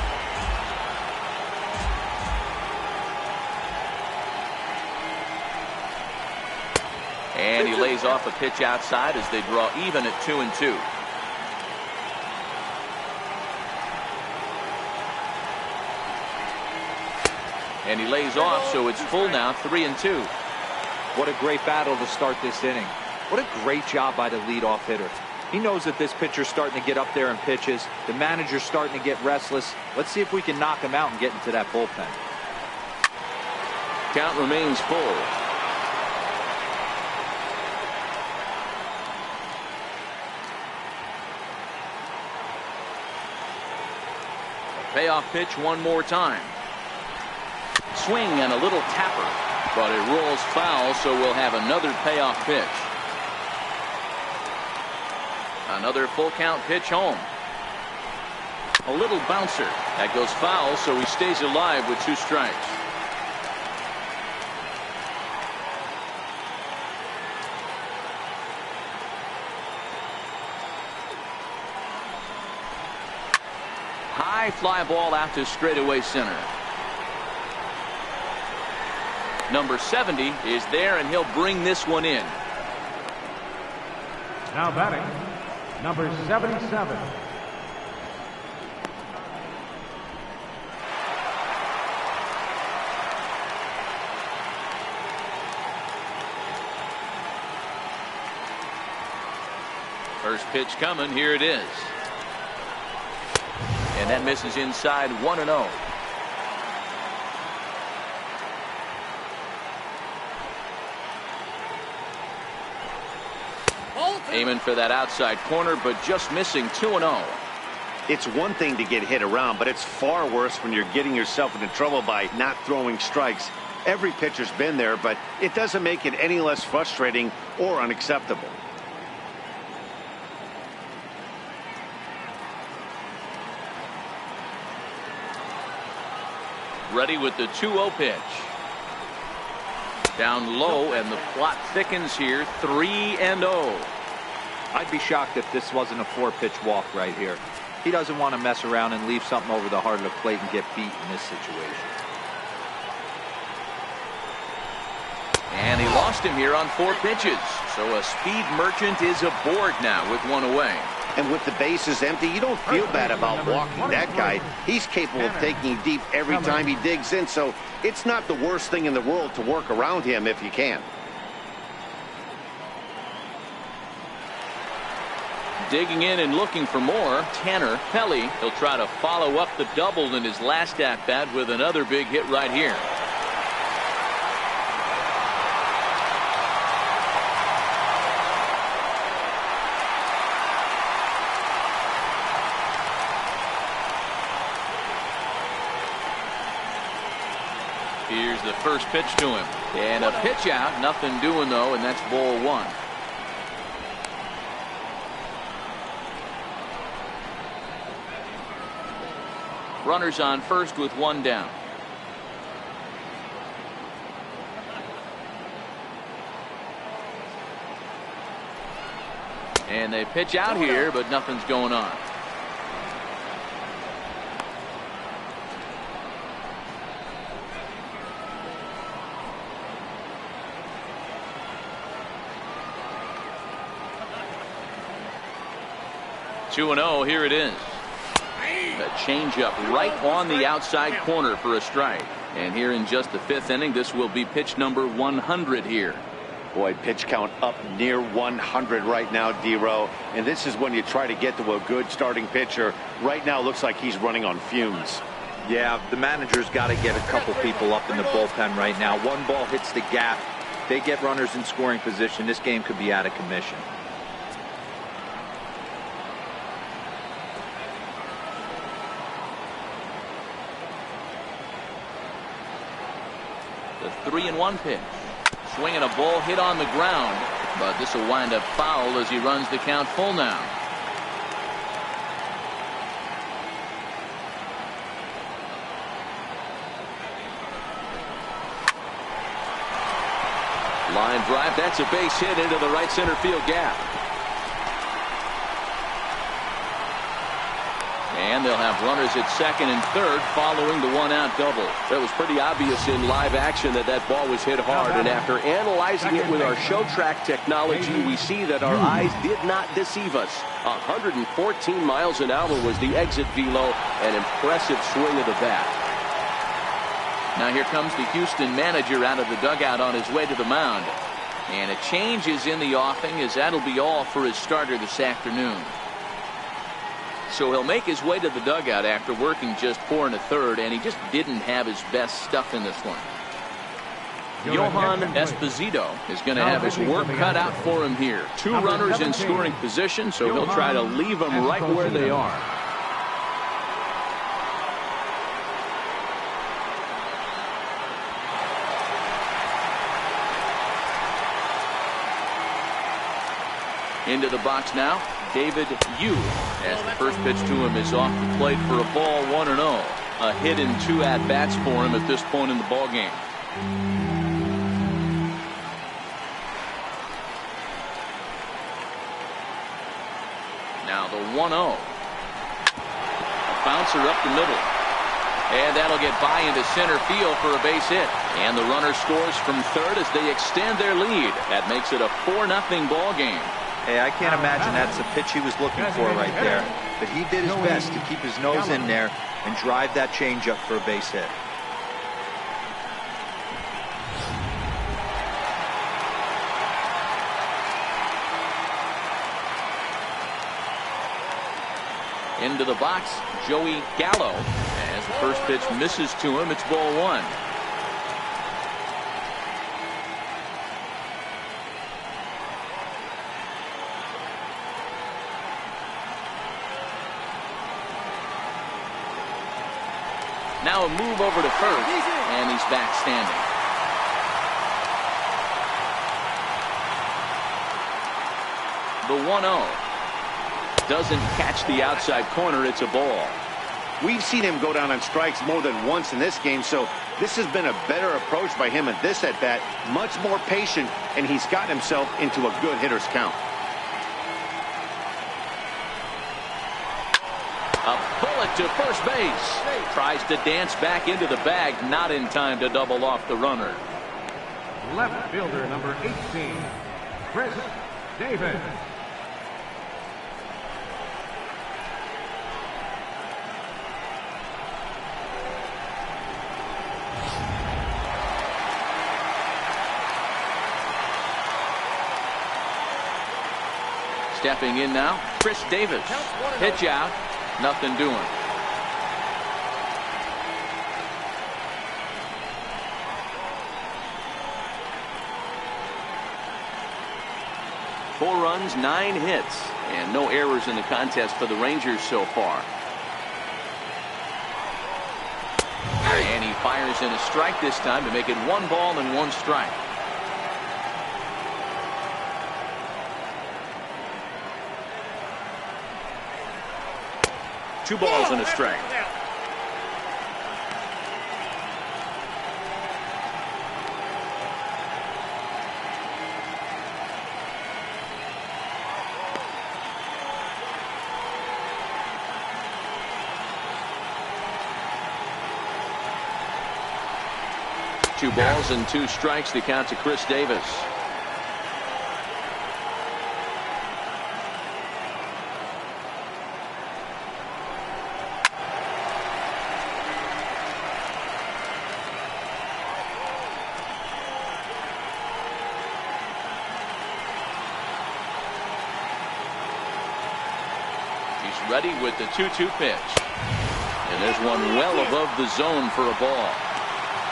And he lays off a pitch outside as they draw even at 2-2. And he lays off, so it's full now, 3-2. What a great battle to start this inning. What a great job by the leadoff hitter. He knows that this pitcher's starting to get up there in pitches. The manager's starting to get restless. Let's see if we can knock him out and get into that bullpen. Count remains full. Payoff pitch one more time. Swing and a little tapper, but it rolls foul, so we'll have another payoff pitch. Another full count pitch home. A little bouncer that goes foul, so he stays alive with 2 strikes. High fly ball out to straightaway center. Number 70 is there, and he'll bring this one in. Now batting, number 77. First pitch coming. Here it is. And that misses inside, 1-0. Aiming for that outside corner, but just missing, 2-0. It's one thing to get hit around, but it's far worse when you're getting yourself into trouble by not throwing strikes. Every pitcher's been there, but it doesn't make it any less frustrating or unacceptable. Ready with the 2-0 pitch. Down low, and the plot thickens here, 3-0. I'd be shocked if this wasn't a 4-pitch walk right here. He doesn't want to mess around and leave something over the heart of the plate and get beat in this situation. And he lost him here on 4 pitches. So a speed merchant is aboard now with 1 away. And with the bases empty, you don't feel bad about walking that guy. He's capable of taking deep every time he digs in, so it's not the worst thing in the world to work around him if you can. Digging in and looking for more, Tanner Pelly. He'll try to follow up the double in his last at-bat with another big hit right here. Here's the first pitch to him. And a pitch out. Nothing doing, though, and that's ball 1. Runners on first with 1 down. And they pitch out here, but nothing's going on. Two and 0. Here it is. A changeup right on the outside corner for a strike. And here in just the 5th inning, this will be pitch number 100 here. Boy, pitch count up near 100 right now, D-Row. And this is when you try to get to a good starting pitcher. Right now, looks like he's running on fumes. Yeah, the manager's got to get a couple people up in the bullpen right now. One ball hits the gap. They get runners in scoring position. This game could be out of commission. The 3-1 pitch. Swinging a ball hit on the ground, but this will wind up foul as he runs the count full now. Line drive. That's a base hit into the right center field gap. And they'll have runners at second and third following the one-out double. That was pretty obvious in live action that that ball was hit hard. And after analyzing it with our show track technology, we see that our eyes did not deceive us. 114 miles an hour was the exit velo. An impressive swing of the bat. Now here comes the Houston manager out of the dugout on his way to the mound. And a change is in the offing, as that'll be all for his starter this afternoon. So he'll make his way to the dugout after working just 4 1/3, and he just didn't have his best stuff in this one. Yohan Esposito is going to have his work cut out for him here. 2 runners in scoring position, so he'll try to leave them right where they are. Into the box now, David Yu, as the first pitch to him is off the plate for a ball, 1-0. A hit and 2 at-bats for him at this point in the ball game. Now the 1-0. A bouncer up the middle. And that'll get by into center field for a base hit. And the runner scores from third as they extend their lead. That makes it a 4-0 ball game. Hey, I can't imagine that's the pitch he was looking for right there. But he did his best to keep his nose in there and drive that changeup for a base hit. Into the box, Joey Gallo. As the first pitch misses to him, it's ball 1. Now a move over to first, and he's back standing. The 1-0 doesn't catch the outside corner. It's a ball. We've seen him go down on strikes more than once in this game, so this has been a better approach by him at this at-bat. Much more patient, and he's gotten himself into a good hitter's count. A bullet to first base. Tries to dance back into the bag. Not in time to double off the runner. Left fielder number 18, Chris Davis. Stepping in now, Chris Davis. Pitch out. Nothing doing. Four runs, 9 hits, and no errors in the contest for the Rangers so far. And he fires in a strike this time to make it 1 ball and 1 strike. Two balls and a strike. Two balls and 2 strikes to count to Chris Davis. Ready with the 2-2 pitch. And there's one well above the zone for a ball.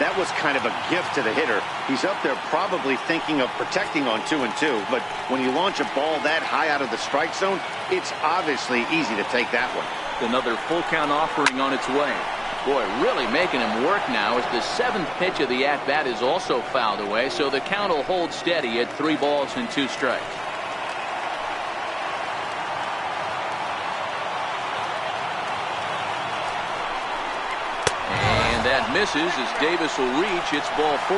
That was kind of a gift to the hitter. He's up there probably thinking of protecting on 2-2, but when you launch a ball that high out of the strike zone, it's obviously easy to take that one. Another full count offering on its way. Boy, really making him work now as the 7th pitch of the at-bat is also fouled away, so the count will hold steady at 3 balls and 2 strikes. That misses as Davis will reach. It's ball 4.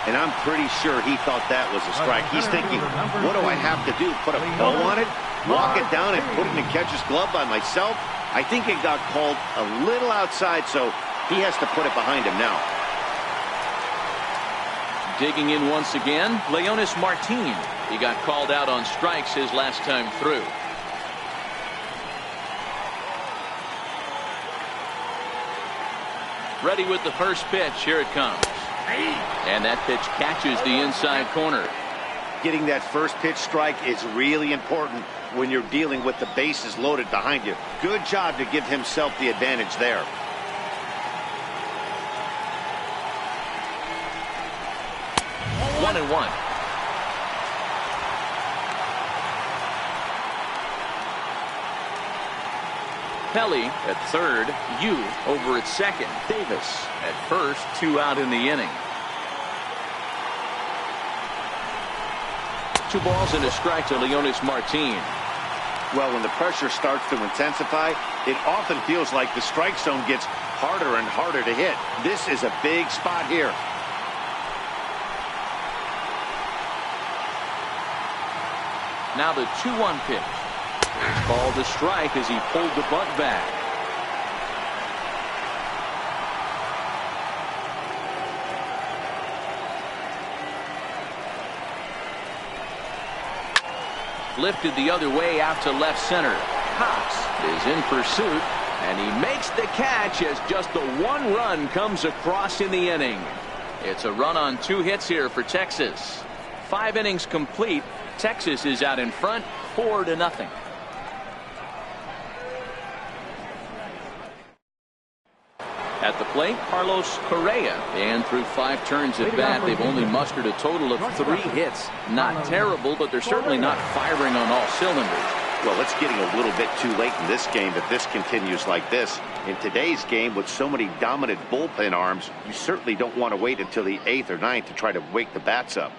And I'm pretty sure he thought that was a strike. He's thinking, what do I have to do? Put a bow on it? walk it down and put it in catcher's glove by myself. I think it got called a little outside, so he has to put it behind him now. Digging in once again, Leonis Martin. He got called out on strikes his last time through. Ready with the first pitch. Here it comes. And that pitch catches the inside corner. Getting that first pitch strike is really important when you're dealing with the bases loaded behind you. Good job to give himself the advantage there. One and one. Pelly at third, Yu over at second, Davis at first, 2 out in the inning. 2 balls and a strike to Leonis Martin. Well, when the pressure starts to intensify, it often feels like the strike zone gets harder and harder to hit. This is a big spot here. Now the 2-1 pitch. It's called a strike as he pulled the bunt back. Lifted the other way out to left center. Cox is in pursuit, and he makes the catch as just the 1 run comes across in the inning. It's a run on 2 hits here for Texas. 5 innings complete. Texas is out in front, 4-0. At the plate, Carlos Correa. And through 5 turns at bat, they've only mustered a total of 3 hits. Not terrible, but they're certainly not firing on all cylinders. Well, it's getting a little bit too late in this game if this continues like this. In today's game, with so many dominant bullpen arms, you certainly don't want to wait until the 8th or 9th to try to wake the bats up.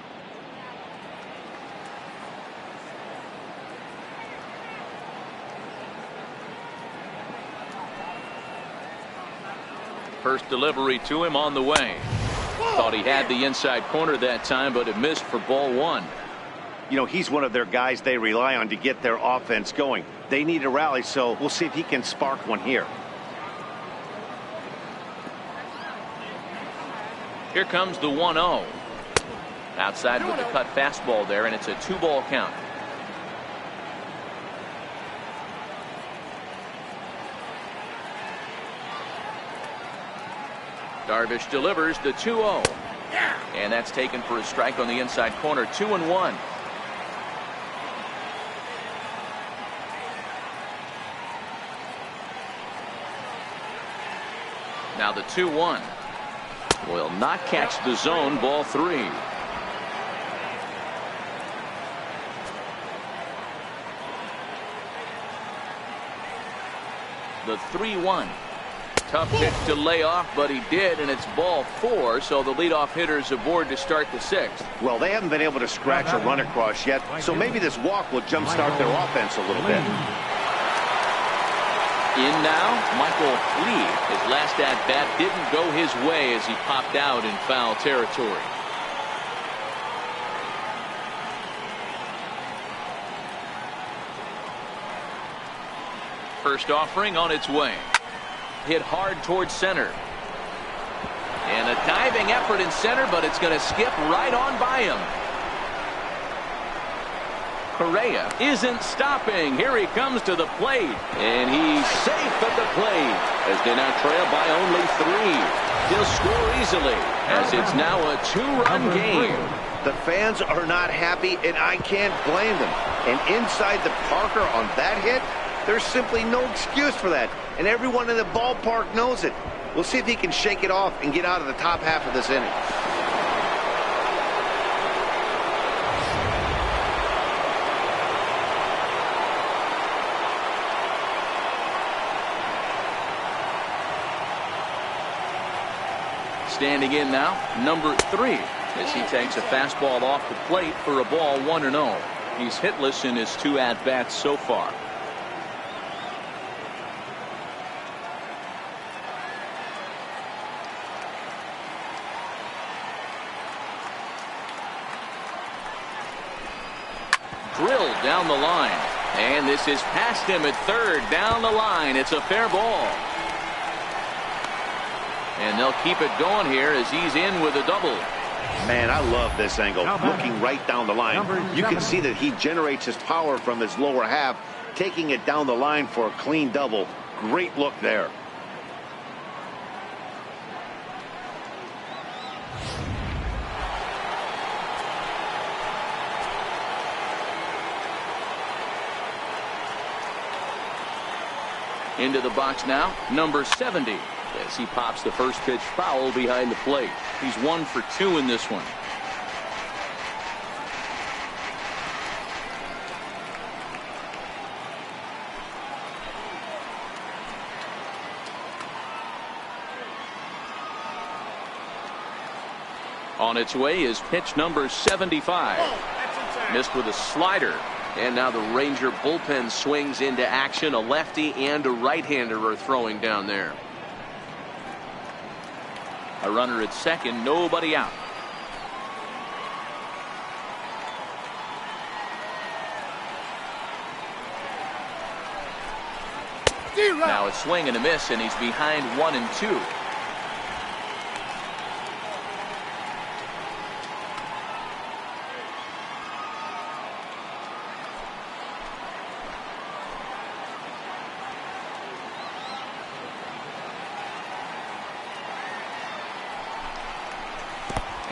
First delivery to him on the way. Thought he had the inside corner that time, but it missed for ball 1. You know, he's one of their guys they rely on to get their offense going. They need a rally, so we'll see if he can spark one here. Here comes the 1-0. Outside with the cut fastball there, and it's a 2-ball count. Darvish delivers the 2-0. And that's taken for a strike on the inside corner. 2-1. Now the 2-1 will not catch the zone. Ball 3. The 3-1. Tough pitch to lay off, but he did, and it's ball 4, so the leadoff hitters aboard to start the 6th. Well, they haven't been able to scratch a run across yet, so maybe this walk will jumpstart their offense a little bit. In now, Michael Lee. His last at-bat didn't go his way as he popped out in foul territory. First offering on its way. Hit hard towards center. And a diving effort in center, but it's going to skip right on by him. Correa isn't stopping. Here he comes to the plate. And he's safe at the plate as they now trail by only 3. He'll score easily as it's now a 2-run game. The fans are not happy, and I can't blame them. And inside the Parker on that hit, there's simply no excuse for that. And everyone in the ballpark knows it. We'll see if he can shake it off and get out of the top half of this inning. Standing in now, number 3, as he takes a fastball off the plate for a ball 1-0. He's hitless in his 2 at-bats so far. Drilled down the line. And this is past him at third. Down the line. It's a fair ball. And they'll keep it going here as he's in with a double. Man, I love this angle. Looking right down the line. You can see that he generates his power from his lower half, taking it down the line for a clean double. Great look there. Into the box now, number 70. As he pops the first pitch foul behind the plate. He's 1 for 2 in this one. On its way is pitch number 75. Missed with a slider. And now the Ranger bullpen swings into action. A lefty and a right-hander are throwing down there. A runner at second, nobody out. Now a swing and a miss, and he's behind 1 and 2.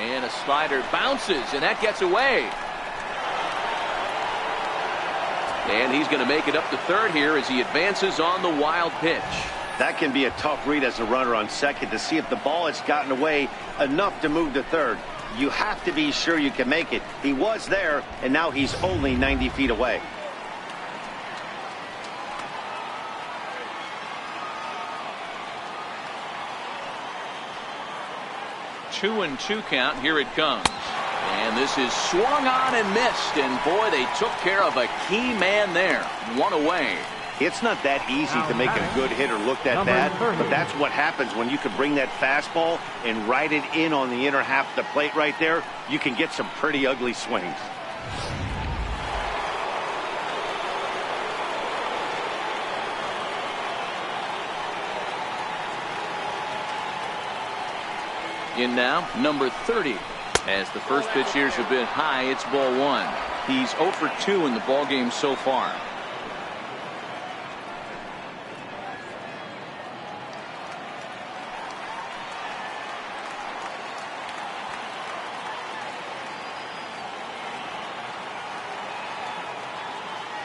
And a slider bounces, and that gets away. And he's going to make it up to third here as he advances on the wild pitch. That can be a tough read as a runner on second to see if the ball has gotten away enough to move to third. You have to be sure you can make it. He was there, and now he's only 90 feet away. Two and 2 count. Here it comes. And this is swung on and missed. And boy, they took care of a key man there. 1 away. It's not that easy to make a good hitter look that bad, but that's what happens when you can bring that fastball and ride it in on the inner half of the plate right there. You can get some pretty ugly swings. In now, number 30. As the first pitch here's a bit high, it's ball 1. He's 0 for 2 in the ball game so far.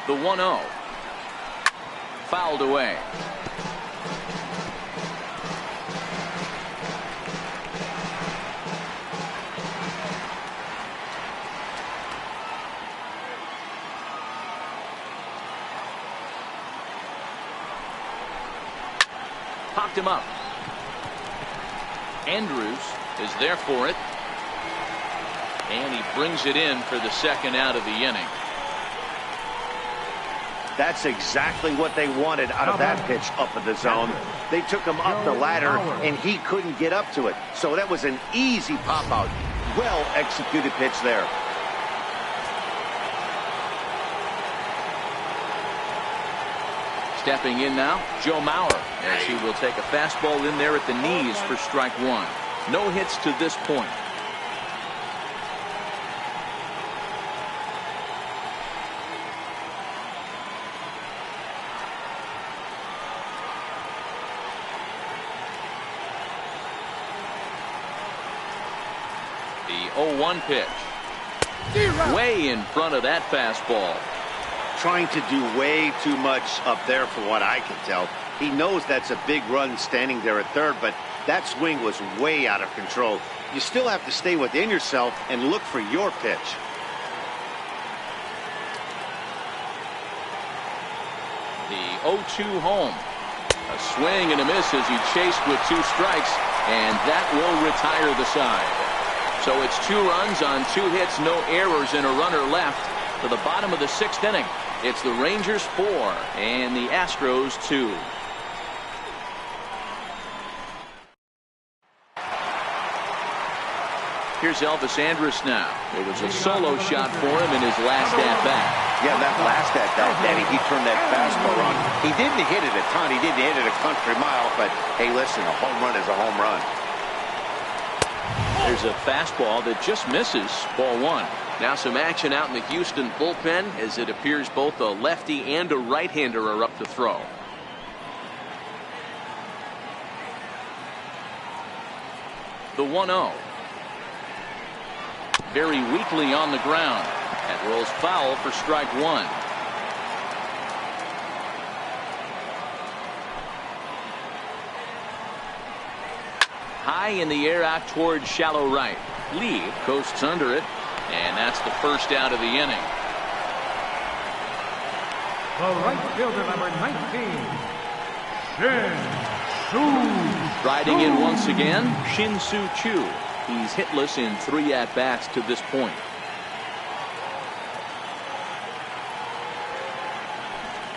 The 1-0. Fouled away. Popped him up. Andrews is there for it. And he brings it in for the second out of the inning. That's exactly what they wanted out of that pitch up in the zone. They took him up the ladder, and he couldn't get up to it. So that was an easy pop-out. Well-executed pitch there. Stepping in now, Joe Mauer, as he will take a fastball in there at the knees for strike 1. No hits to this point. The 0-1 pitch. Way in front of that fastball. Trying to do way too much up there for what I can tell. He knows that's a big run standing there at third, but that swing was way out of control. You still have to stay within yourself and look for your pitch. The 0-2 home. A swing and a miss as he chased with 2 strikes, and that will retire the side. So it's 2 runs on 2 hits, no errors, and a runner left to the bottom of the 6th inning. It's the Rangers 4 and the Astros 2. Here's Elvis Andrus now. It was a solo shot for him in his last at-bat. Yeah, that last at bat, Danny, he turned that fastball on. He didn't hit it a ton. He didn't hit it a country mile, but hey, listen, a home run is a home run. There's a fastball that just misses. Ball one. Now some action out in the Houston bullpen as it appears both a lefty and a right-hander are up to throw. The 1-0. Very weakly on the ground. That rolls foul for strike one. High in the air out towards shallow right. Lee coasts under it, and that's the first out of the inning. The right fielder, number 19, Shin-Soo. Riding in once again, Shin-Soo Choo. He's hitless in 3 at-bats to this point.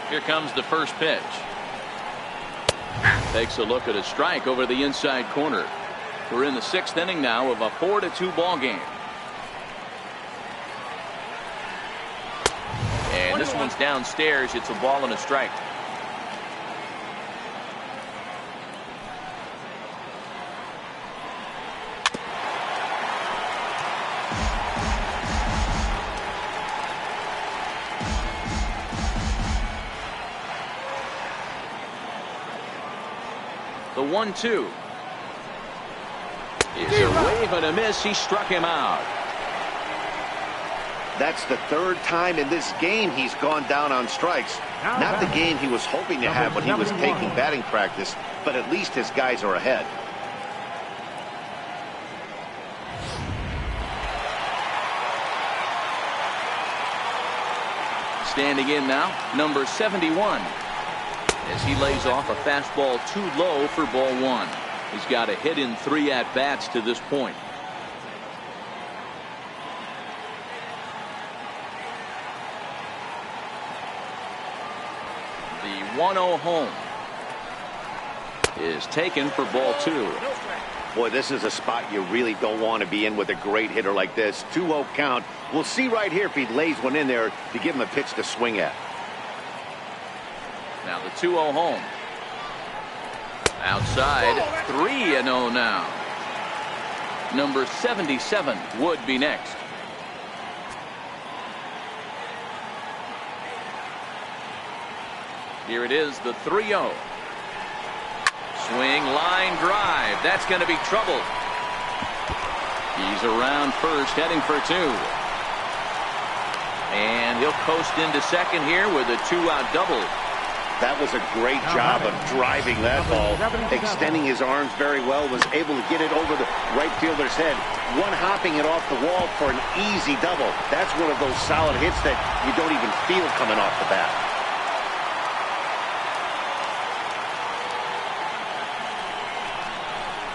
Here comes the first pitch. Takes a look at a strike over the inside corner. We're in the 6th inning now of a 4-2 ball game. And this one's downstairs. It's a ball and a strike. The 1-2 is a wave and a miss. He struck him out. That's the 3rd time in this game he's gone down on strikes. Not the game he was hoping to have when he was taking batting practice, but at least his guys are ahead. Standing in now, number 71. As he lays off a fastball too low for ball one. He's got a hit in 3 at-bats to this point. The 1-0 home is taken for ball 2. Boy, this is a spot you really don't want to be in with a great hitter like this. 2-0 count. We'll see right here if he lays one in there to give him a pitch to swing at. Now the 2-0 home. Outside, 3-0 now. Number 77 would be next. Here it is, the 3-0. Swing, line drive. That's going to be trouble. He's around first, heading for 2. And he'll coast into second here with a 2-out double. That was a great job of driving that ball, extending his arms very well, was able to get it over the right fielder's head, one-hopping it off the wall for an easy double. That's one of those solid hits that you don't even feel coming off the bat.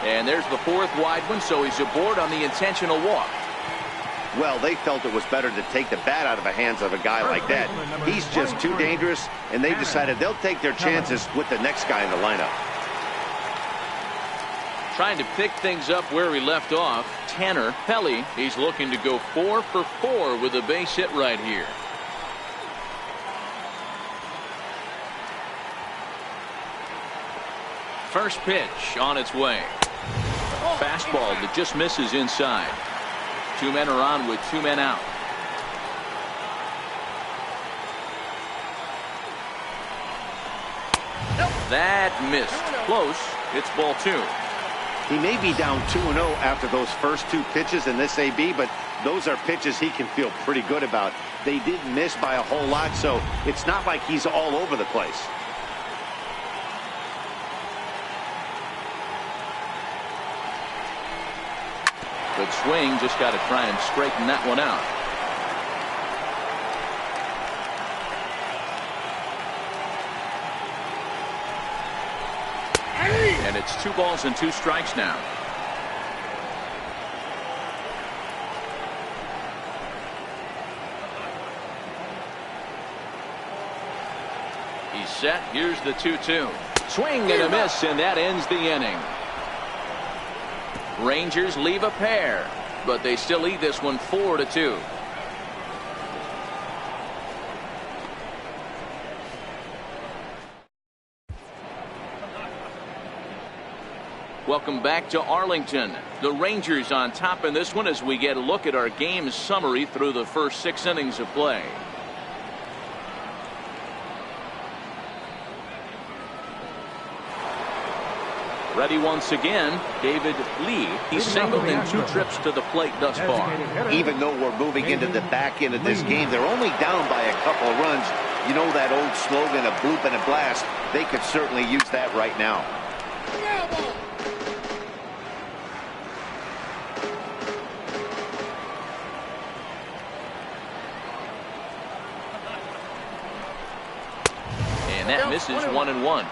And there's the 4th wide one, so he's aboard on the intentional walk. Well, they felt it was better to take the bat out of the hands of a guy like that. He's just too dangerous, and they decided they'll take their chances with the next guy in the lineup. Trying to pick things up where he left off, Tanner Pelly. He's looking to go 4 for 4 with a base hit right here. First pitch on its way. Fastball that just misses inside. 2 men are on with 2 men out. That missed. Close. It's ball 2. He may be down 2-0 after those first 2 pitches in this AB, but those are pitches he can feel pretty good about. They didn't miss by a whole lot, so it's not like he's all over the place. Good swing, just got to try and straighten that one out. And it's 2 balls and 2 strikes now. He's set. Here's the 2-2. Swing and a miss, and that ends the inning. Rangers leave a pair, but they still lead this one 4-2. Welcome back to Arlington. The Rangers on top in this one as we get a look at our game summary through the first 6 innings of play. Ready once again, David Lee. He's singled in 2 trips to the plate thus far. Even though we're moving into the back end of this game, they're only down by a couple of runs. You know that old slogan, a bloop and a blast. They could certainly use that right now. And that misses 1-1.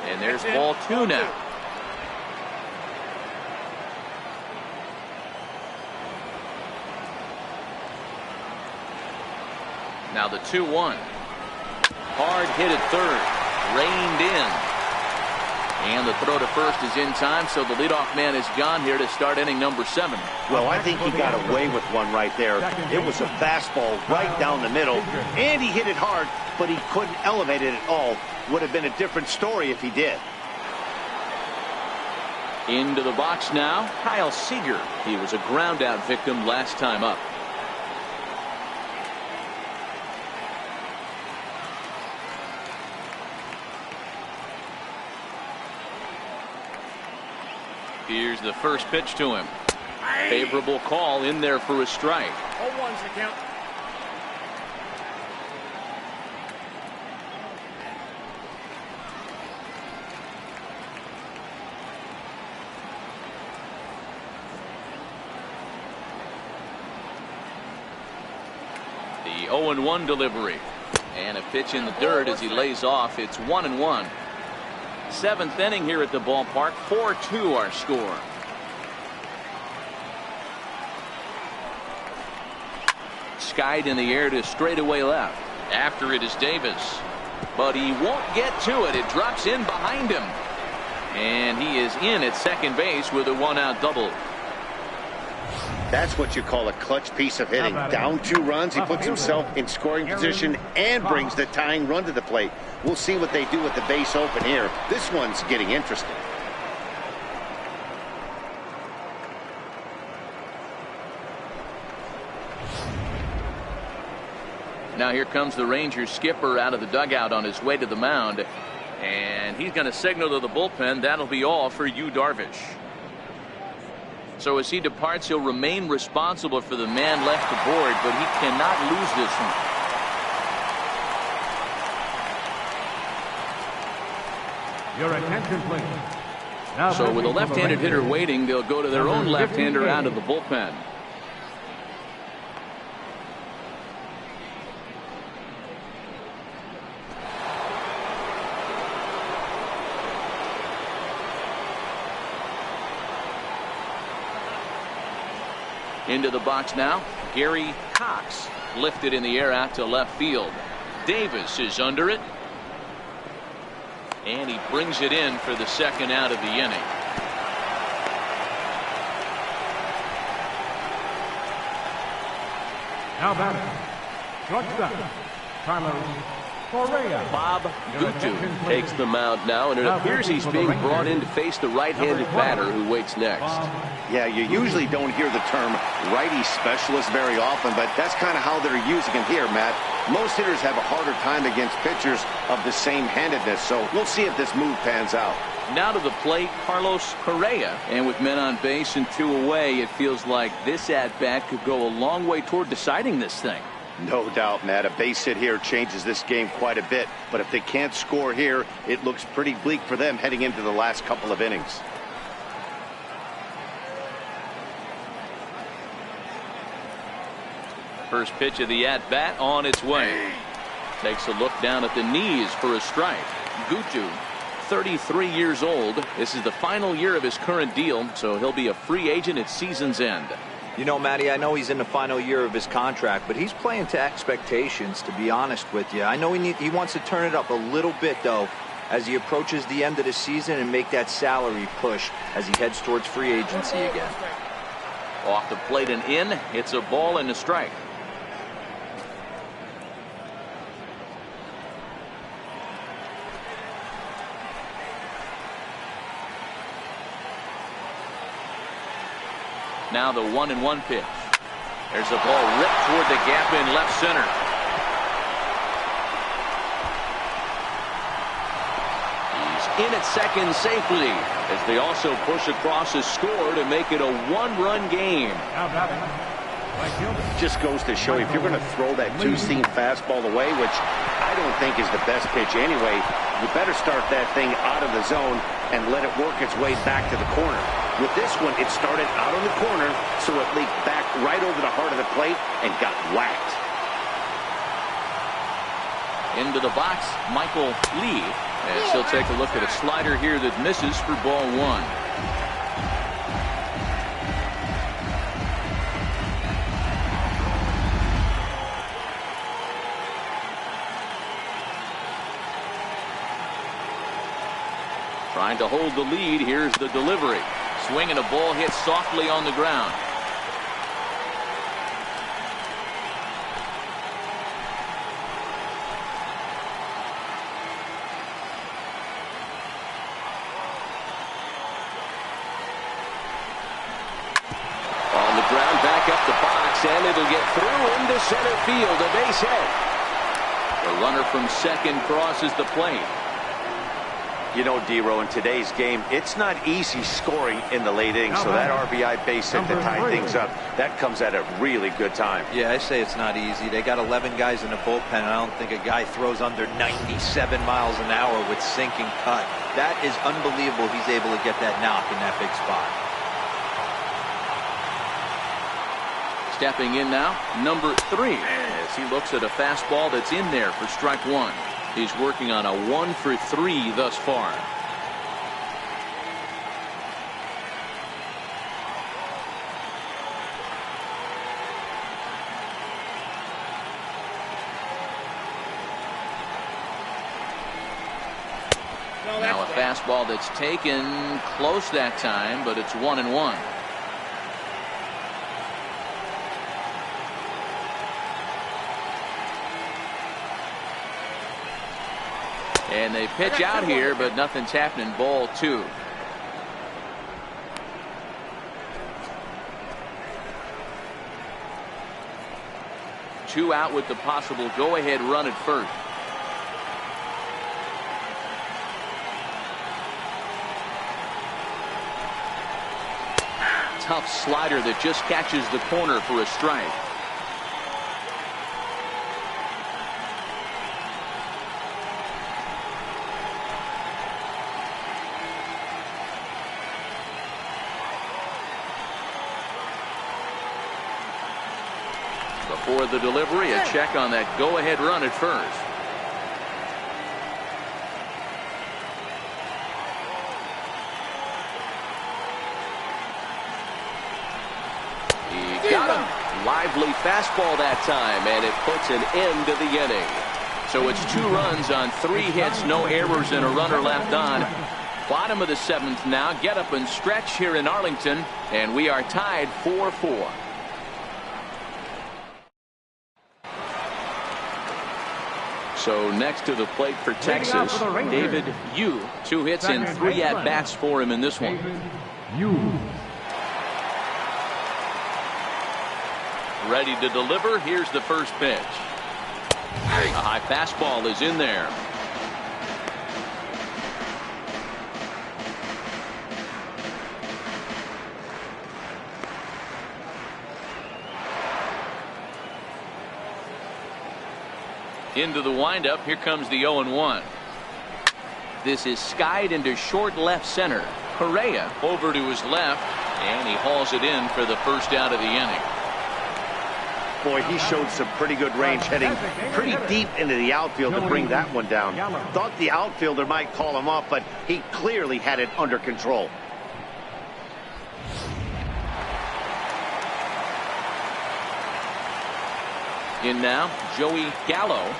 And there's ball 2 now. Now the 2-1. Hard hit at third. Reined in. And the throw to first is in time, so the leadoff man is gone here to start inning number 7. Well, I think he got away with one right there. It was a fastball right down the middle, and he hit it hard, but he couldn't elevate it at all. Would have been a different story if he did. Into the box now, Kyle Seager. He was a ground out victim last time up. Here's the first pitch to him. Favorable call in there for a strike. 0-1's the count. The 0-1 delivery. And a pitch in the dirt as he lays off. It's 1-1. 7th inning here at the ballpark. 4-2 our score. Skied in the air to straightaway left. After it is Davis. But he won't get to it. It drops in behind him. And he is in at second base with a 1-out double. That's what you call a clutch piece of hitting. Down 2 runs, he puts himself in scoring position and brings the tying run to the plate. We'll see what they do with the base open here. This one's getting interesting. Now here comes the Rangers skipper out of the dugout on his way to the mound. And he's going to signal to the bullpen. That'll be all for Yu Darvish. So as he departs, he'll remain responsible for the man left aboard, but he cannot lose this one. Your attention, please. Now so with a left-handed hitter waiting, they'll go to their own left-hander out of the bullpen. Into the box now, Gary Cox lifted in the air out to left field. Davis is under it. And he brings it in for the 2nd out of the inning. Now batting, shortstop, Carlos Correa. Bob Gutu takes the mound now, and it appears he's being brought in to face the right-handed batter who waits next. Yeah, you usually don't hear the term righty specialist very often, but that's kind of how they're using him here, Matt. Most hitters have a harder time against pitchers of the same handedness, so we'll see if this move pans out. Now to the plate, Carlos Correa. And with men on base and 2 away, it feels like this at-bat could go a long way toward deciding this thing. No doubt, Matt. A base hit here changes this game quite a bit, but if they can't score here, it looks pretty bleak for them heading into the last couple of innings. First pitch of the at-bat on its way. Takes a look down at the knees for a strike. Gutu, 33 years old. This is the final year of his current deal, so he'll be a free agent at season's end. You know, Matty, I know he's in the final year of his contract, but he's playing to expectations, to be honest with you. I know he wants to turn it up a little bit, though, as he approaches the end of the season and make that salary push as he heads towards free agency again. Off the plate and in. It's a ball and a strike. Now the 1-1 pitch. There's a ball ripped toward the gap in left center. He's in at second safely as they also push across a score to make it a one-run game. Just goes to show you, if you're going to throw that two-seam fastball away, which I don't think is the best pitch anyway, you better start that thing out of the zone and let it work its way back to the corner. With this one, it started out on the corner, so it leaked back right over the heart of the plate and got whacked. Into the box, Michael Lee, as he'll take a look at a slider here that misses for ball one. Trying to hold the lead. Here's the delivery. Swing and a ball hit softly on the ground. On the ground, back up the box, and it'll get through into center field. A base hit. The runner from second crosses the plate. You know, D-Row, in today's game, it's not easy scoring in the late innings, so that RBI base hit to tie things up, that comes at a really good time. Yeah, I say it's not easy. They got 11 guys in the bullpen, and I don't think a guy throws under 97 miles an hour with sinking cut. That is unbelievable he's able to get that knock in that big spot. Stepping in now, number 3, as he looks at a fastball that's in there for strike one. He's working on a 1-for-3 thus far. Now a fastball that's taken close that time, but it's 1-1. And they pitch out here, but nothing's happening. Ball 2. Two out with the possible go-ahead run at first. Tough slider that just catches the corner for a strike. Before the delivery, a check on that go-ahead run at first. He got him. Lively fastball that time, and it puts an end to the inning. So it's 2 runs on 3 hits, no errors, and a runner left on. Bottom of the 7th now. Get up and stretch here in Arlington, and we are tied 4-4. So next to the plate for Texas, David Yu. 2 hits and 3 at-bats for him in this one. Ready to deliver. Here's the first pitch. A high fastball is in there. Into the windup. Here comes the 0-1. This is skied into short left center. Correa over to his left, and he hauls it in for the first out of the inning. Boy, he showed some pretty good range, heading pretty deep into the outfield to bring that one down. Thought the outfielder might call him off, but he clearly had it under control. In now, Joey Gallo.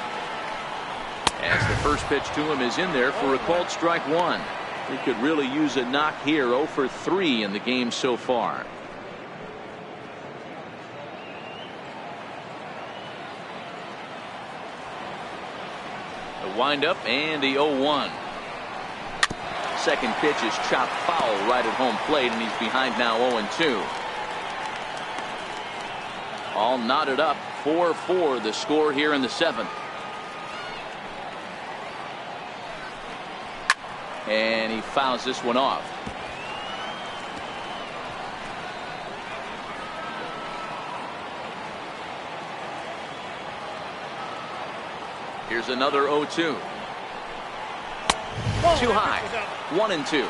As the first pitch to him is in there for a called strike one. He could really use a knock here. 0 for 3 in the game so far. The windup and the 0-1. Second pitch is chopped foul right at home plate, and he's behind now 0-2. All knotted up. 4-4 the score here in the 7th. And he fouls this one off. Here's another 0-2. Too high. 1-2.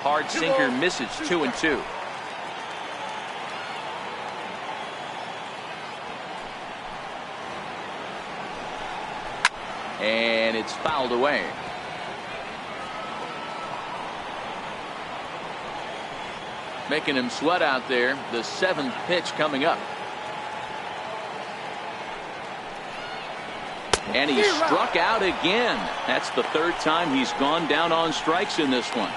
Hard sinker misses. 2-2. And it's fouled away. Making him sweat out there. The 7th pitch coming up. And he struck out again. That's the 3rd time he's gone down on strikes in this one.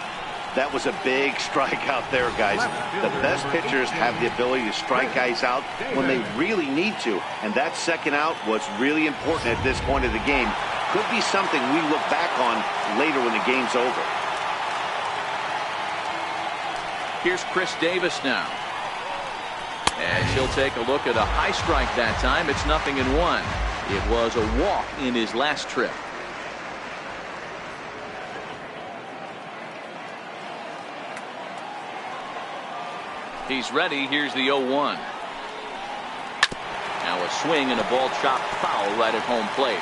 That was a big strikeout there, guys. The best pitchers have the ability to strike guys out when they really need to. And that second out was really important at this point of the game. Could be something we look back on later when the game's over. Here's Chris Davis now. As he'll take a look at a high strike that time. It's 0-1. It was a walk in his last trip. He's ready. Here's the 0-1. Now a swing and a ball chopped foul right at home plate.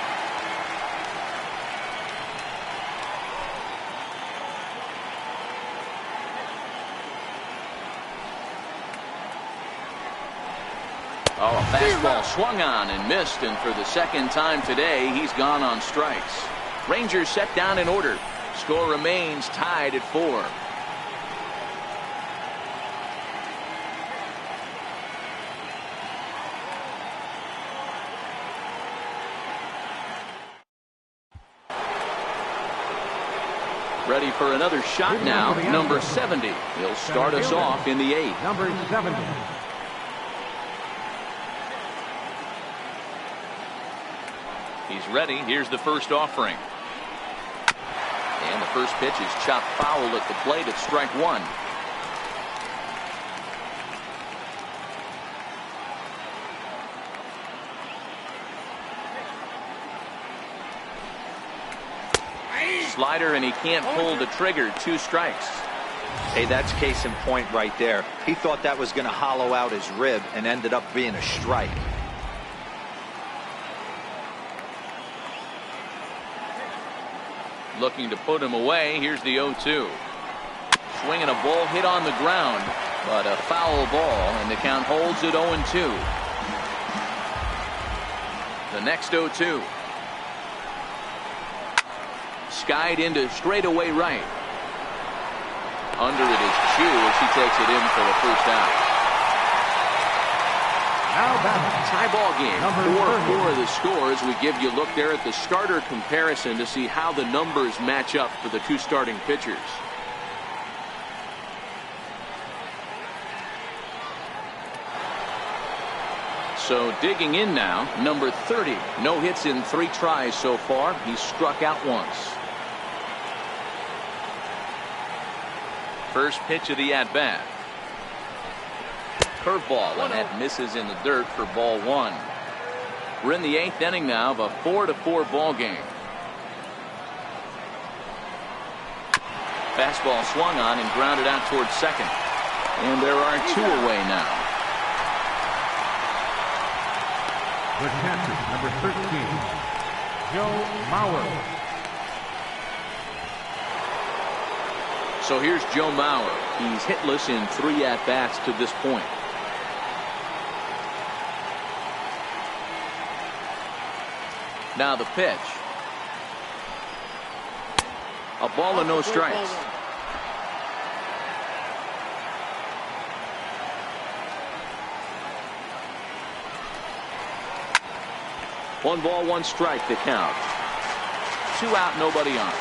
Oh, a fastball swung on and missed, and for the 2nd time today he's gone on strikes. Rangers set down in order. Score remains tied at 4. Ready for another shot now. Number 70. He'll start us off in the 8th. Number 70. He's ready. Here's the first offering. And the first pitch is chopped foul at the plate at strike 1. Slider, and he can't pull the trigger. 2 strikes. Hey, that's case in point right there. He thought that was going to hollow out his rib and ended up being a strike. Looking to put him away. Here's the 0-2. Swinging a ball hit on the ground, but a foul ball, and the count holds at 0-2. The next 0-2. Skied into straightaway right. Under it is Chu as he takes it in for the first out. Now back. Tie ball game. 4-4 the score as we give you a look there at the starter comparison to see how the numbers match up for the 2 starting pitchers. So digging in now, number 30. No hits in 3 tries so far. He's struck out once. First pitch of the at-bat. Curveball, and that misses in the dirt for ball 1. We're in the 8th inning now of a 4-4 ball game. Fastball swung on and grounded out towards second. And there are 2 away now. The catcher, number 13, Joe Mauer. So here's Joe Mauer. He's hitless in 3 at-bats to this point. Now the pitch. A ball and no strikes. One ball, one strike to count. 2 out, nobody on.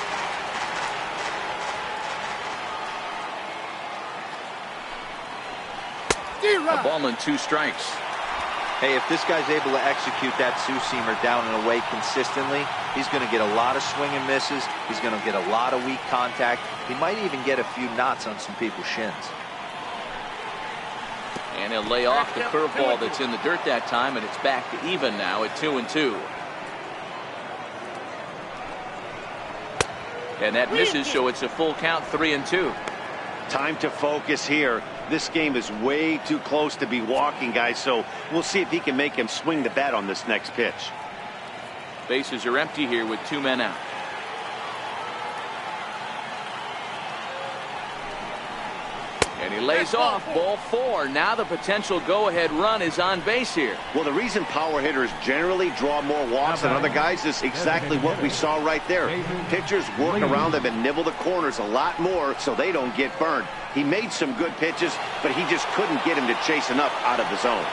A ball and 2 strikes. Hey, if this guy's able to execute that two-seamer down and away consistently, he's going to get a lot of swing and misses. He's going to get a lot of weak contact. He might even get a few knots on some people's shins. And he'll lay off the curveball that's in the dirt that time, and it's back to even now at 2-2. And that misses, so it's a full count, 3-2. Time to focus here. This game is way too close to be walking, guys, so we'll see if he can make him swing the bat on this next pitch. Bases are empty here with 2 men out. And he lays off, ball 4. Now the potential go-ahead run is on base here. Well, the reason power hitters generally draw more walks than other guys is exactly what we saw right there. Pitchers work around them and nibble the corners a lot more so they don't get burned. He made some good pitches, but he just couldn't get him to chase enough out of the zone.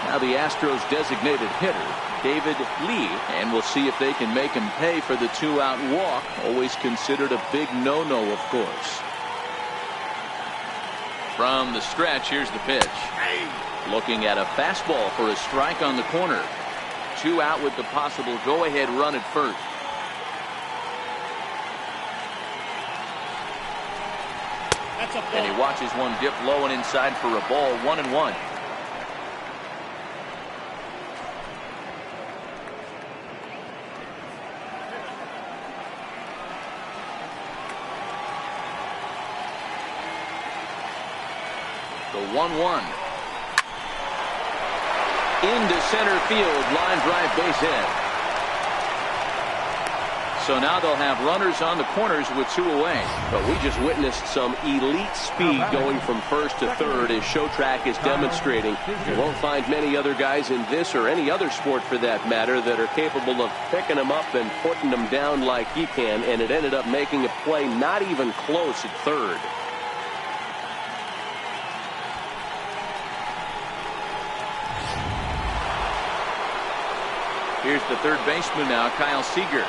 Now the Astros designated hitter, David Lee, and we'll see if they can make him pay for the 2-out walk. Always considered a big no-no, of course. From the stretch, here's the pitch. Looking at a fastball for a strike on the corner. 2 out with the possible go-ahead run at first. And he watches one dip low and inside for a ball, 1-1. The 1-1. Into center field, line drive, base hit. So now they'll have runners on the corners with 2 away. But we just witnessed some elite speed going from first to third, as Showtrack is demonstrating. You won't find many other guys in this or any other sport for that matter that are capable of picking them up and putting them down like he can, and it ended up making a play not even close at third. Here's the third baseman now, Kyle Seager.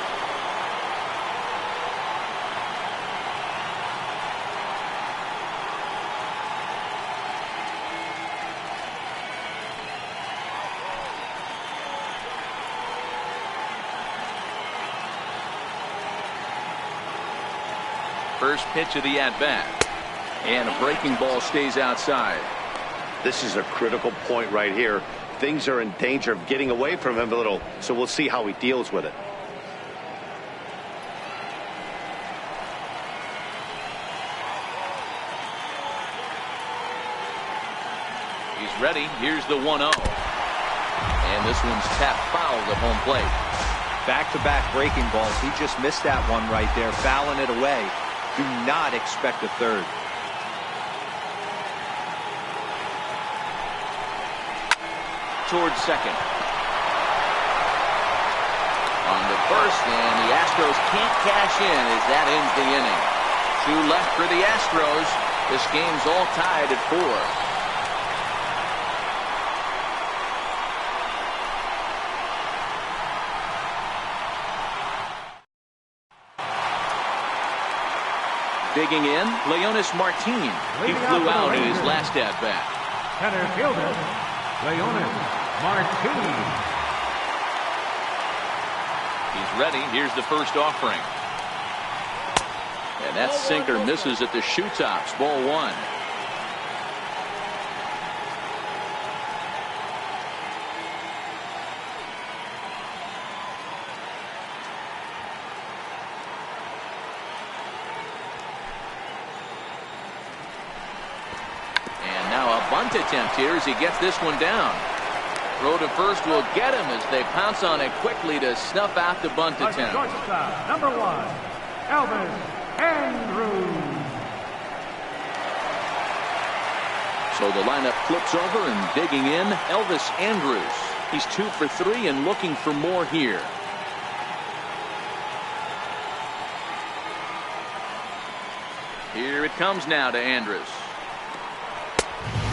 First pitch of the at-bat. And a breaking ball stays outside. This is a critical point right here. Things are in danger of getting away from him a little, so we'll see how he deals with it. He's ready. Here's the 1-0. And this one's tapped foul at home plate. Back-to-back breaking balls. He just missed that one right there, fouling it away. Do not expect a third. Towards second. On the first, and the Astros can't cash in as that ends the inning. 2 left for the Astros. This game's all tied at 4. Digging in, Leonis Martin. He flew out in his last at-bat. Center fielder, Leonis Martin. He's ready. Here's the first offering. And that sinker misses at the shoe tops. Ball 1. And now a bunt attempt here as he gets this one down. Throw to first will get him as they pounce on it quickly to snuff out the bunt attempt. Shortstop, number 1, Elvis Andrews. So the lineup flips over, and digging in, Elvis Andrews. He's 2 for 3 and looking for more here. Here it comes now to Andrus.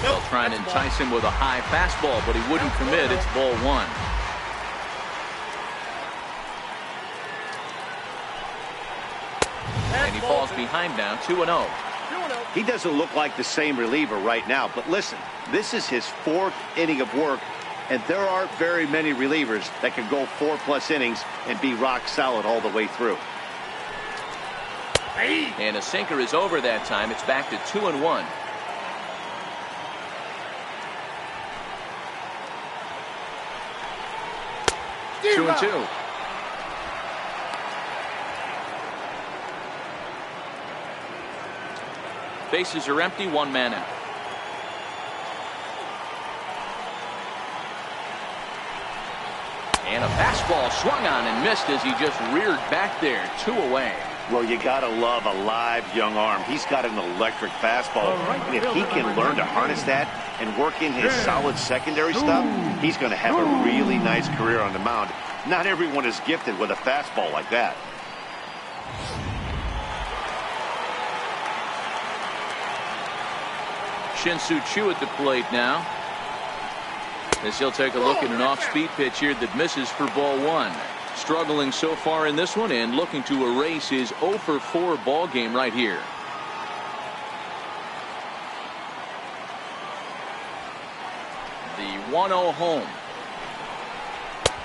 They'll try and entice him with a high fastball, but he wouldn't commit. It's ball one. And he falls behind now, 2-0. He doesn't look like the same reliever right now, but listen, this is his 4th inning of work, and there aren't very many relievers that can go 4+ innings and be rock solid all the way through. And a sinker is over that time. It's back to 2-1. Two and two. Bases are empty, 1 man out. And a fastball swung on and missed as he just reared back there. 2 away. Well, you gotta love a live young arm. He's got an electric fastball, and if he can learn to harness that and work in his solid secondary stuff, he's going to have a really nice career on the mound. Not everyone is gifted with a fastball like that. Shin-Soo Choo at the plate now, as he'll take a look at an off-speed pitch here that misses for ball one. Struggling so far in this one and looking to erase his 0 for 4 ball game right here. The 1-0 home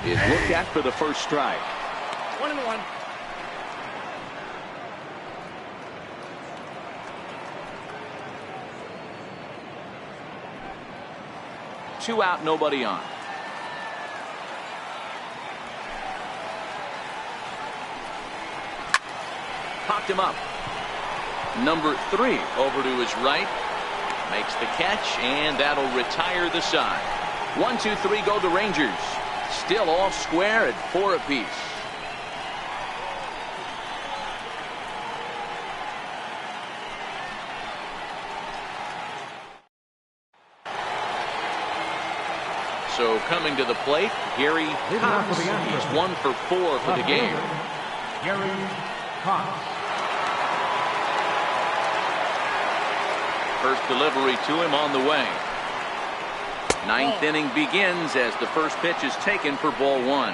is looked at for the first strike. 1-1. Two out, nobody on. Popped him up. Number 3 over to his right. Makes the catch, and that'll retire the side. 1, 2, 3 go the Rangers. Still all square at 4 apiece. So coming to the plate, Gary Cox. He's 1 for 4 for the game. Gary Cox. First delivery to him on the way. Ninth inning begins as the first pitch is taken for ball one.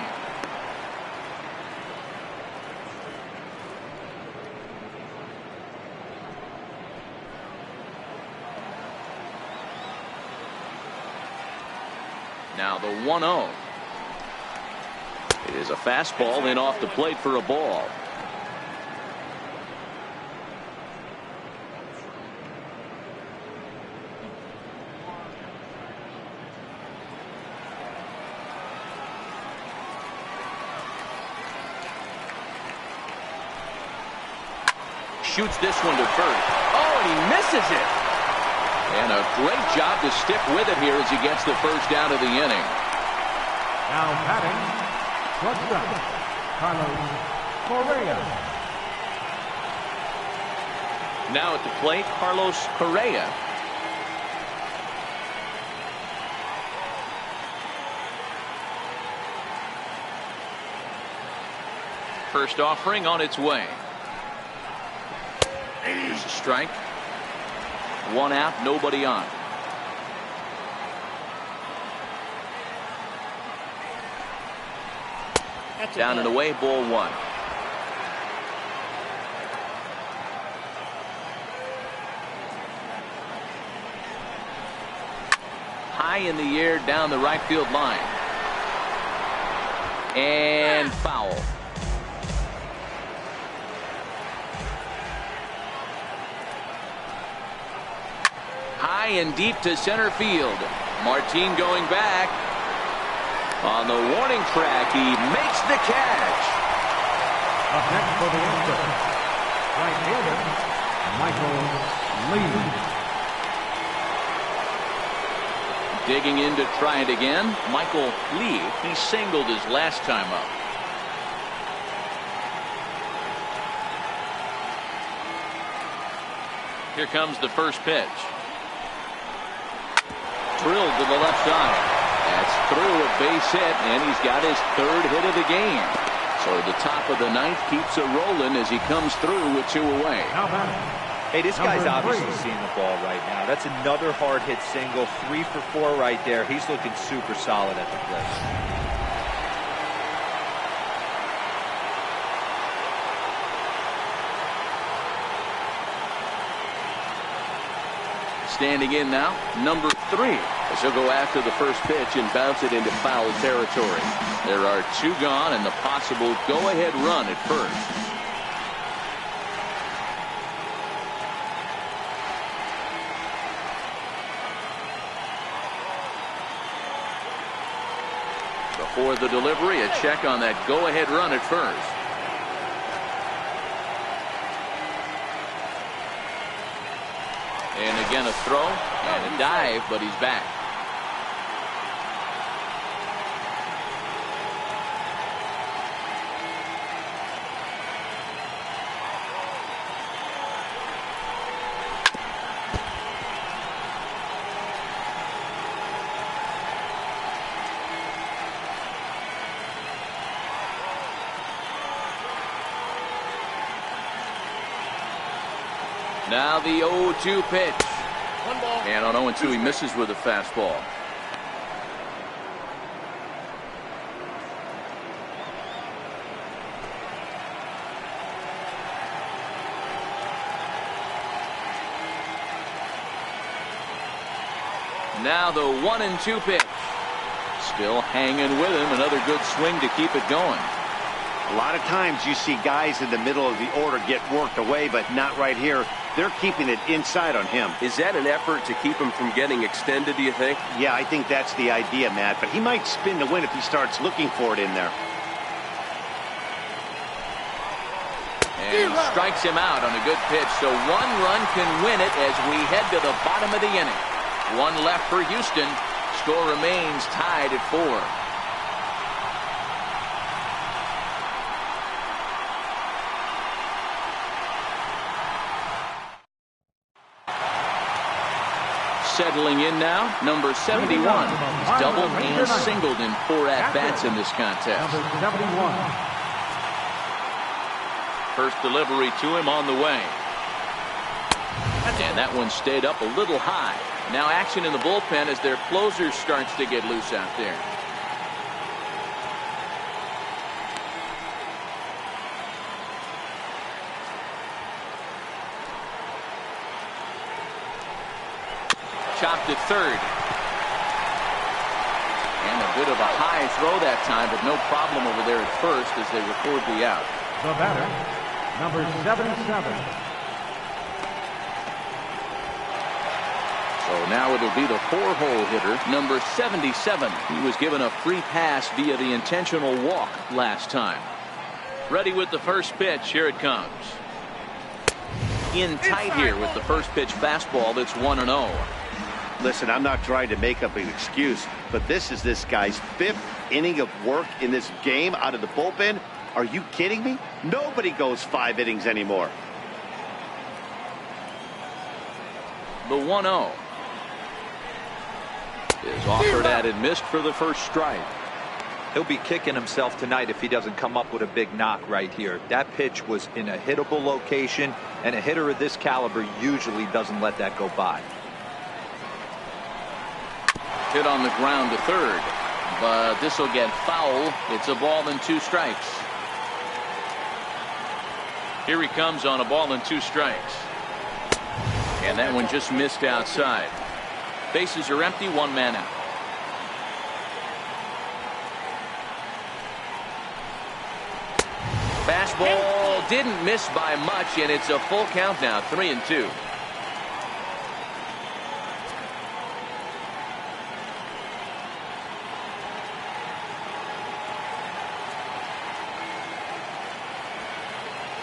Now the 1-0. It is a fastball in off the plate for a ball. Shoots this one to first. Oh, and he misses it. And a great job to stick with it here as he gets the first out of the inning. Now batting, shortstop, Carlos Correa. Now at the plate, Carlos Correa. First offering on its way. Here's a strike. 1 out, nobody on. Down and away, ball 1. High in the air down the right field line. And foul. High and deep to center field. Martin going back. On the warning track, he makes the catch. Up next for the Astros, right fielder, Michael Lee. Digging in to try it again. Michael Lee. He singled his last time up. Here comes the first pitch. Drilled to the left side. That's through a base hit, and he's got his 3rd hit of the game. So the top of the 9th keeps it rolling as he comes through with 2 away. Now batting, Hey, this guy's Number obviously 3. seeing the ball right now. That's another hard hit single. 3 for 4 right there. He's looking super solid at the plate. Standing in now, number 3. As he'll go after the first pitch and bounce it into foul territory. There are 2 gone and the possible go-ahead run at first. Before the delivery, a check on that go-ahead run at first. And again a throw and a dive, but he's back. Now the 0-2 pitch. 1 ball. And on 0-2 he misses with a fastball. Now the 1-2 pitch. Still hanging with him. Another good swing to keep it going. A lot of times you see guys in the middle of the order get worked away, but not right here. They're keeping it inside on him. Is that an effort to keep him from getting extended, do you think? Yeah, I think that's the idea, Matt, but he might spin to win if he starts looking for it in there. And strikes him out on a good pitch, so 1 run can win it as we head to the bottom of the inning. 1 left for Houston. Score remains tied at 4. Settling in now, number 71. He's doubled and singled in 4 at-bats in this contest. Number 71. First delivery to him on the way. And that one stayed up a little high. Now action in the bullpen as their closer starts to get loose out there. Chopped at third. And a bit of a high throw that time, but no problem over there at first as they record the out. The batter, number 77. So now it'll be the 4-hole hitter, number 77. He was given a free pass via the intentional walk last time. Ready with the first pitch. Here it comes. In tight here with the first pitch fastball that's 1-0. Listen, I'm not trying to make up an excuse, but this is this guy's 5th inning of work in this game out of the bullpen. Are you kidding me? Nobody goes 5 innings anymore. The 1-0 is offered at and missed for the first strike. He'll be kicking himself tonight if he doesn't come up with a big knock right here. That pitch was in a hittable location, and a hitter of this caliber usually doesn't let that go by. Hit on the ground to third, but this will get foul. It's a ball and 2 strikes. Here he comes on a ball and 2 strikes. And that one just missed outside. Bases are empty, 1 man out. Fastball didn't miss by much, and it's a full count now, 3-2.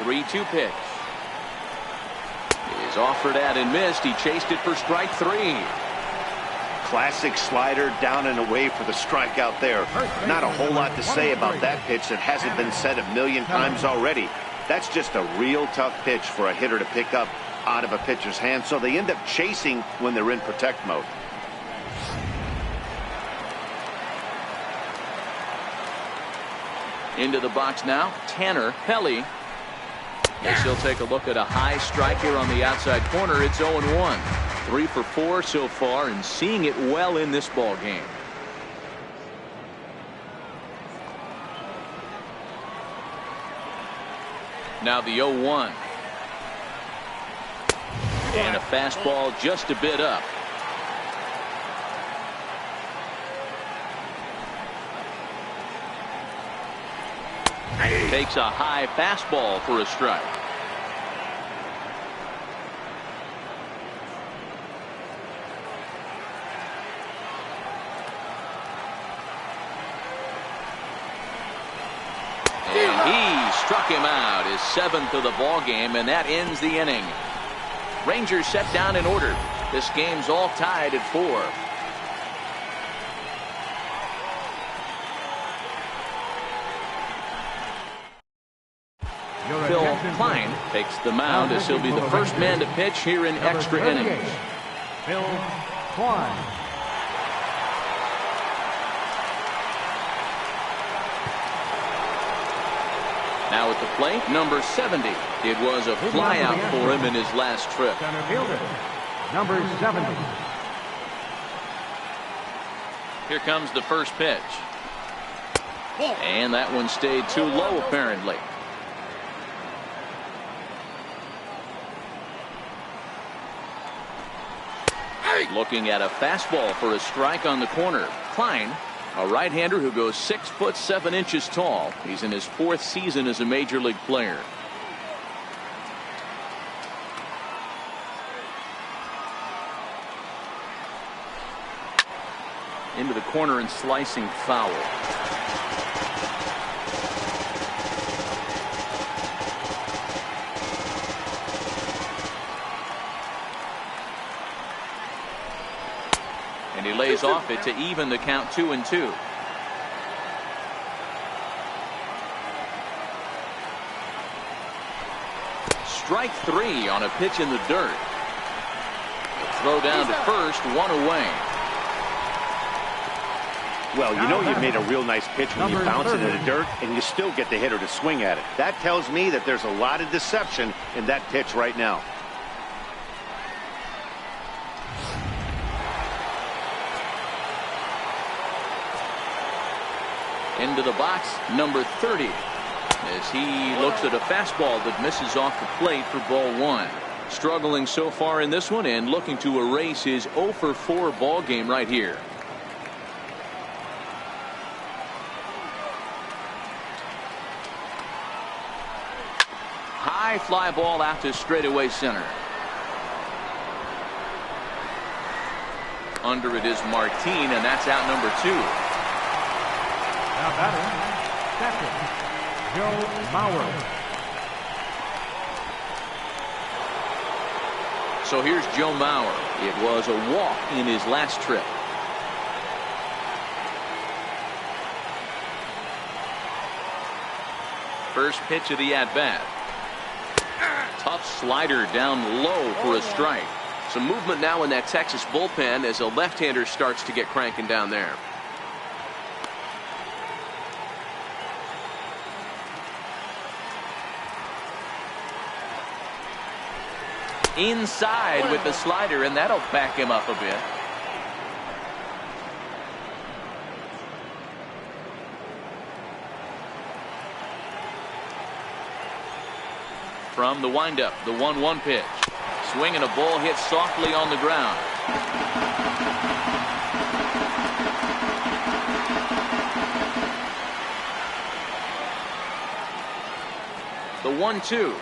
Three-two pitch. Is offered at and missed. He chased it for strike 3. Classic slider down and away for the strikeout there. Not a whole lot to say about that pitch that hasn't been said a million times already. That's just a real tough pitch for a hitter to pick up out of a pitcher's hand, so they end up chasing when they're in protect mode. Into the box now, Tanner Pelly. As he'll take a look at a high strike here on the outside corner. It's 0-1. 3 for 4 so far and seeing it well in this ball game. Now the 0-1. And a fastball just a bit up. Takes a high fastball for a strike. And he struck him out, his 7th of the ball game, and that ends the inning. Rangers set down in order. This game's all tied at 4. Phil Klein takes the mound as he'll be the first man to pitch here in extra innings. Phil Klein. Now at the plate, number 70. It was a flyout for him in his last trip. Center fielder, number 70. Here comes the first pitch. And that one stayed too low apparently. Looking at a fastball for a strike on the corner. Klein, a right-hander who goes 6'7" tall. He's in his 4th season as a major league player. Into the corner and slicing foul. And he lays off it to even the count 2-2. Strike 3 on a pitch in the dirt. Throw down to first, 1 away. Well, you know you've made a real nice pitch when you bounce it in the dirt and you still get the hitter to swing at it. That tells me that there's a lot of deception in that pitch right now. Into the box, number 30, as he looks at a fastball that misses off the plate for ball 1. Struggling so far in this one and looking to erase his 0 for 4 ball game right here. High fly ball out to straightaway center. Under it is Martin, and that's out number 2. Now batting, second, Joe Mauer. So here's Joe Mauer. It was a walk in his last trip. First pitch of the at-bat. Tough slider down low for a strike. Some movement now in that Texas bullpen as a left-hander starts to get cranking down there. Inside with the slider, and that'll back him up a bit. From the windup, the 1-1 pitch. Swing and a ball hit softly on the ground. The 1-2.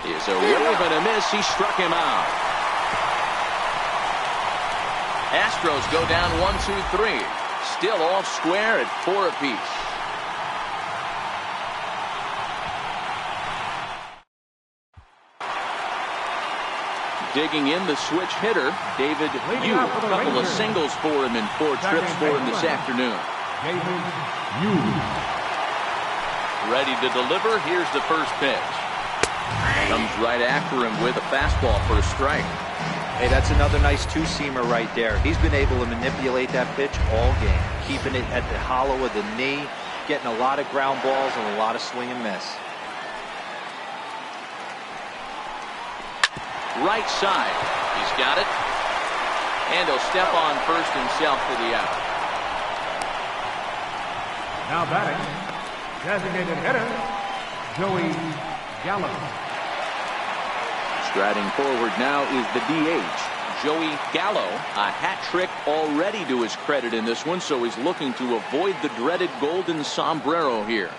Is a wave and a miss. He struck him out. Astros go down 1-2-3. Still all square at 4 apiece. Digging in the switch hitter, David Yu. A couple of singles for him in 4 trips for him this afternoon. David Yu. Ready to deliver. Here's the first pitch. Comes right after him with a fastball for a strike. Hey, that's another nice two-seamer right there. He's been able to manipulate that pitch all game, keeping it at the hollow of the knee, getting a lot of ground balls and a lot of swing and miss. right side. He's got it. And he'll step on first himself for the out. Now batting, designated hitter, Joey Gallo. Striding forward now is the DH, Joey Gallo. A hat trick already to his credit in this one, so he's looking to avoid the dreaded golden sombrero here.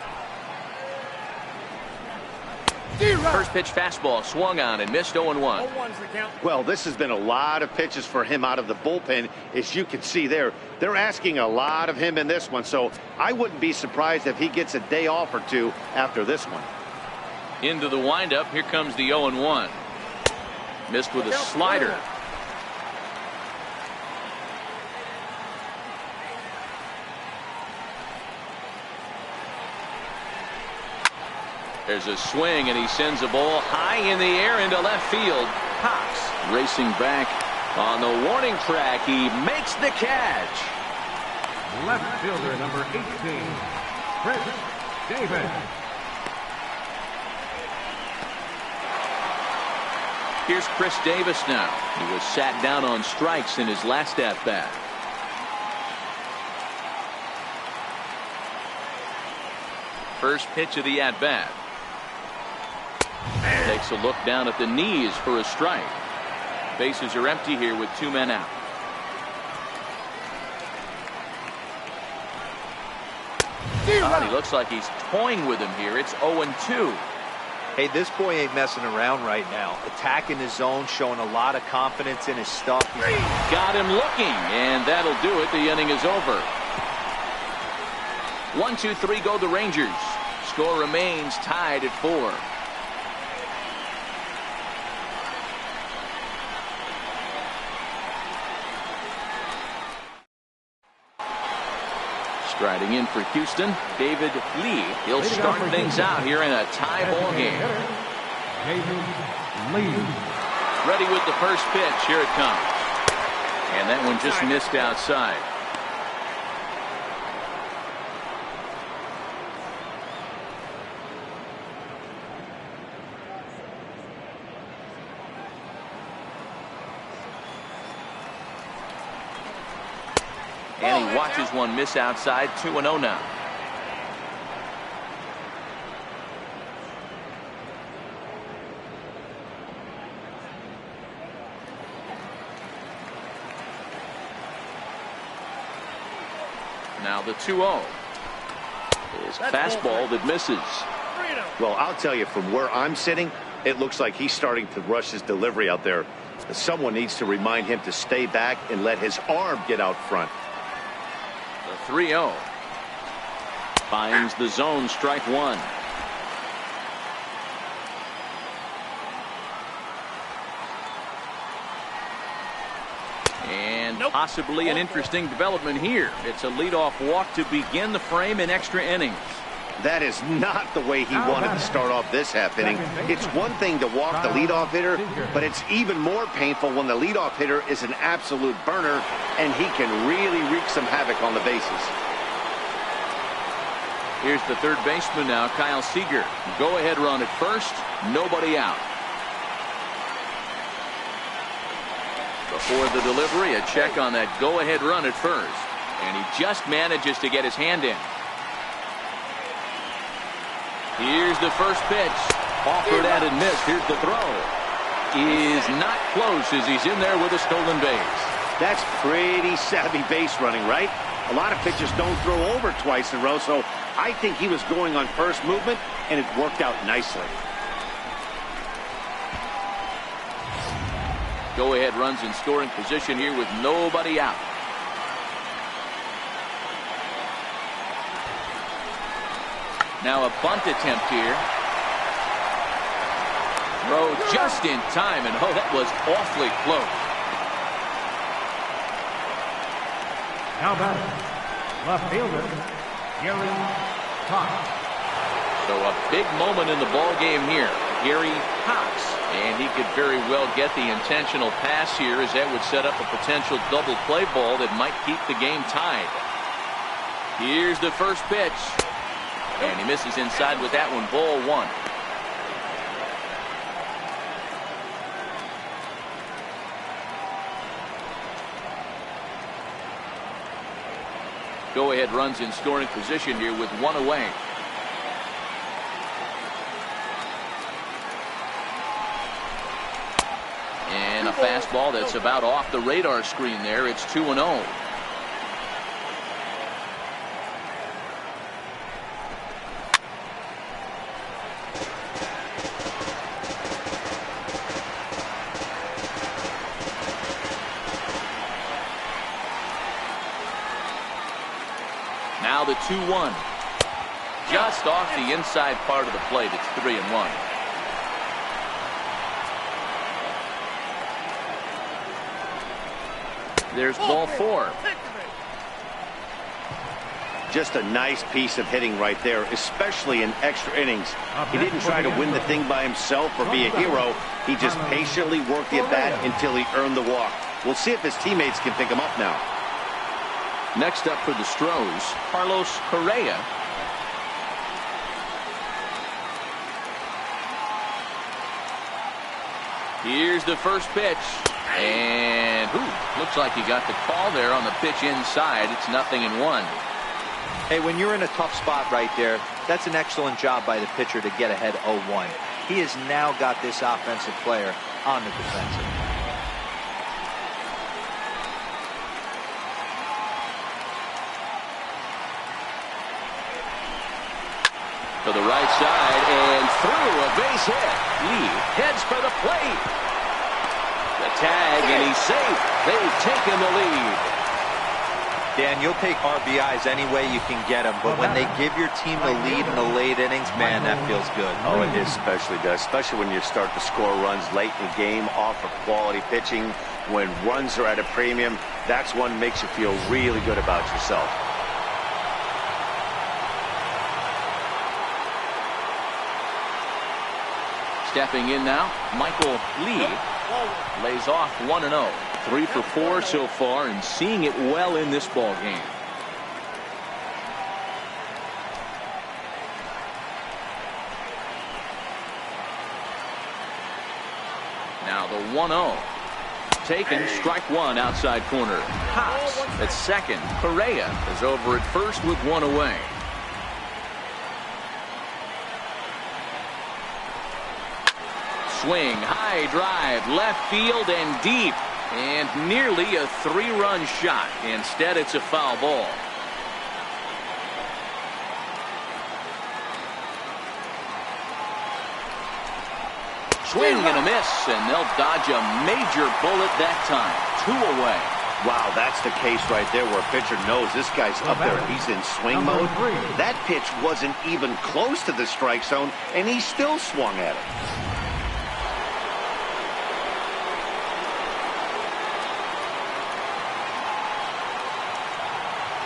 First pitch fastball swung on and missed. 0-1. Well, this has been a lot of pitches for him out of the bullpen. As you can see there, they're asking a lot of him in this one, so I wouldn't be surprised if he gets a day off or two after this one. Into the windup. Here comes the 0-1. Missed with a slider. There's a swing, and he sends a ball high in the air into left field. Cox racing back on the warning track. He makes the catch. Left fielder number 18, Chris Davis. Here's Chris Davis now. He was sat down on strikes in his last at-bat. First pitch of the at-bat. Takes a look down at the knees for a strike. Bases are empty here with 2 men out. He looks like he's toying with him here. It's 0-2. Hey, this boy ain't messing around right now. Attacking his zone, showing a lot of confidence in his stuff. Got him looking, and that'll do it. The inning is over. 1-2-3 go the Rangers. Score remains tied at 4. Striding in for Houston, David Lee. He'll start things out here in a tie ball game. David Lee. Ready with the first pitch. Here it comes. And that one just missed outside. And he watches one miss outside. 2-0 now. Now the 2-0 is fastball that misses. Well, I'll tell you, from where I'm sitting, it looks like he's starting to rush his delivery out there. Someone needs to remind him to stay back and let his arm get out front. The 3-0 finds the zone. Strike one. And possibly an interesting development here. It's a leadoff walk to begin the frame in extra innings. That is not the way he wanted to start off this half inning. It's one thing to walk the leadoff hitter, but it's even more painful when the leadoff hitter is an absolute burner and he can really wreak some havoc on the bases. Here's the third baseman now, Kyle Seager. Go ahead run at first, nobody out. Before the delivery, a check on that go ahead run at first, and he just manages to get his hand in. Here's the first pitch. Offered at and missed. Here's the throw. Is not close as he's in there with a stolen base. That's pretty savvy base running, right? A lot of pitchers don't throw over twice in a row, so I think he was going on first movement, and it worked out nicely. Go ahead runs in scoring position here with nobody out. Now a bunt attempt here. Throw just in time, and oh, that was awfully close. Now batting, left fielder, Gary Cox. So a big moment in the ball game here. Gary Cox, and he could very well get the intentional pass here, as that would set up a potential double play ball that might keep the game tied. Here's the first pitch. And he misses inside with that one. Ball one. Go-ahead runs in scoring position here with one away. And a fastball that's about off the radar screen there. It's 2-0. Now the 2-1. Just off the inside part of the plate. It's 3-1. There's ball 4. Just a nice piece of hitting right there, especially in extra innings. He didn't try to win the thing by himself or be a hero. He just patiently worked the at-bat until he earned the walk. We'll see if his teammates can pick him up now. Next up for the Astros, Carlos Correa. Here's the first pitch. And looks like he got the call there on the pitch inside. It's 0-1. Hey, when you're in a tough spot right there, that's an excellent job by the pitcher to get ahead 0-1. He has now got this offensive player on the defensive. To the right side and through, a base hit. Lee heads for the plate. The tag, and he's safe. They've taken the lead. Dan, you'll take RBIs any way you can get them, but when they give your team the lead in the late innings, man, that feels good. Oh, it especially does, especially when you start to score runs late in the game off of quality pitching. When runs are at a premium, that's one that makes you feel really good about yourself. Stepping in now, Michael Lee lays off 1-0. 3 for 4 so far and seeing it well in this ball game. Now the 1-0. Taken, strike one outside corner. Haas at second. Correa is over at first with one away. Swing, high drive, left field and deep. And nearly a 3-run shot. Instead, it's a foul ball. Swing and a miss, and they'll dodge a major bullet that time. 2 away. Wow, that's the case right there where a pitcher knows this guy's up there. He's in swing mode. That pitch wasn't even close to the strike zone, and he still swung at it.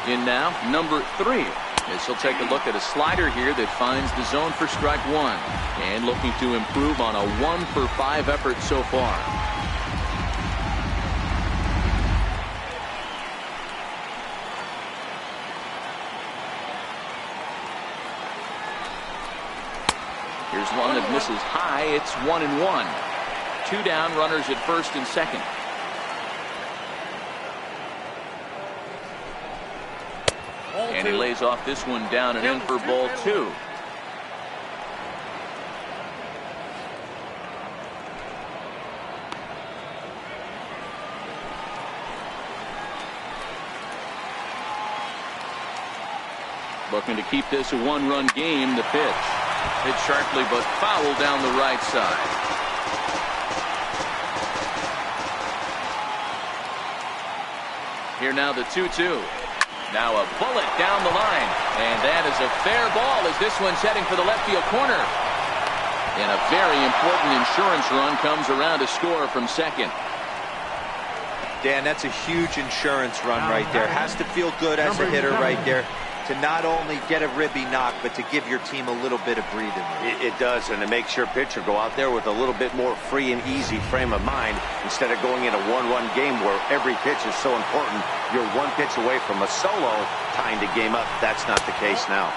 In now, number 3. As he'll take a look at a slider here that finds the zone for strike one. And looking to improve on a 1 for 5 effort so far. Here's one that misses high. It's 1-1. 2 down, runners at first and second. And he lays off this one down and in for ball 2. Looking to keep this a 1-run game. The pitch hit sharply but foul down the right side. Here now the 2-2. Now a bullet down the line, and that is a fair ball as this one's heading for the left field corner. And a very important insurance run comes around to score from second. Dan, that's a huge insurance run right there. Has to feel good as a hitter right there to not only get a ribby knock, but to give your team a little bit of breathing room. It does, and it makes your pitcher go out there with a little bit more free and easy frame of mind instead of going in a 1-run game where every pitch is so important. You're 1 pitch away from a solo tying the game up. That's not the case now.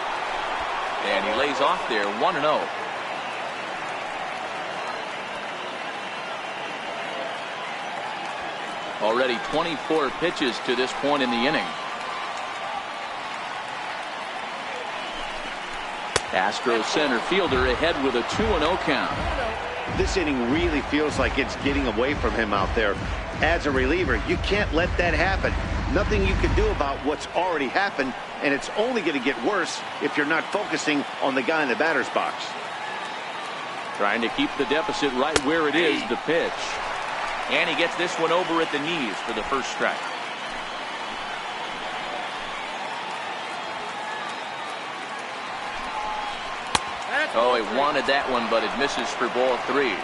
And he lays off there, 1-0. Already 24 pitches to this point in the inning. Astros center fielder ahead with a 2-0 count. This inning really feels like it's getting away from him out there. As a reliever, you can't let that happen. Nothing you can do about what's already happened, and it's only going to get worse if you're not focusing on the guy in the batter's box. Trying to keep the deficit right where it is, the pitch. And he gets this one over at the knees for the first strike. Oh, he wanted that one, but it misses for ball 3.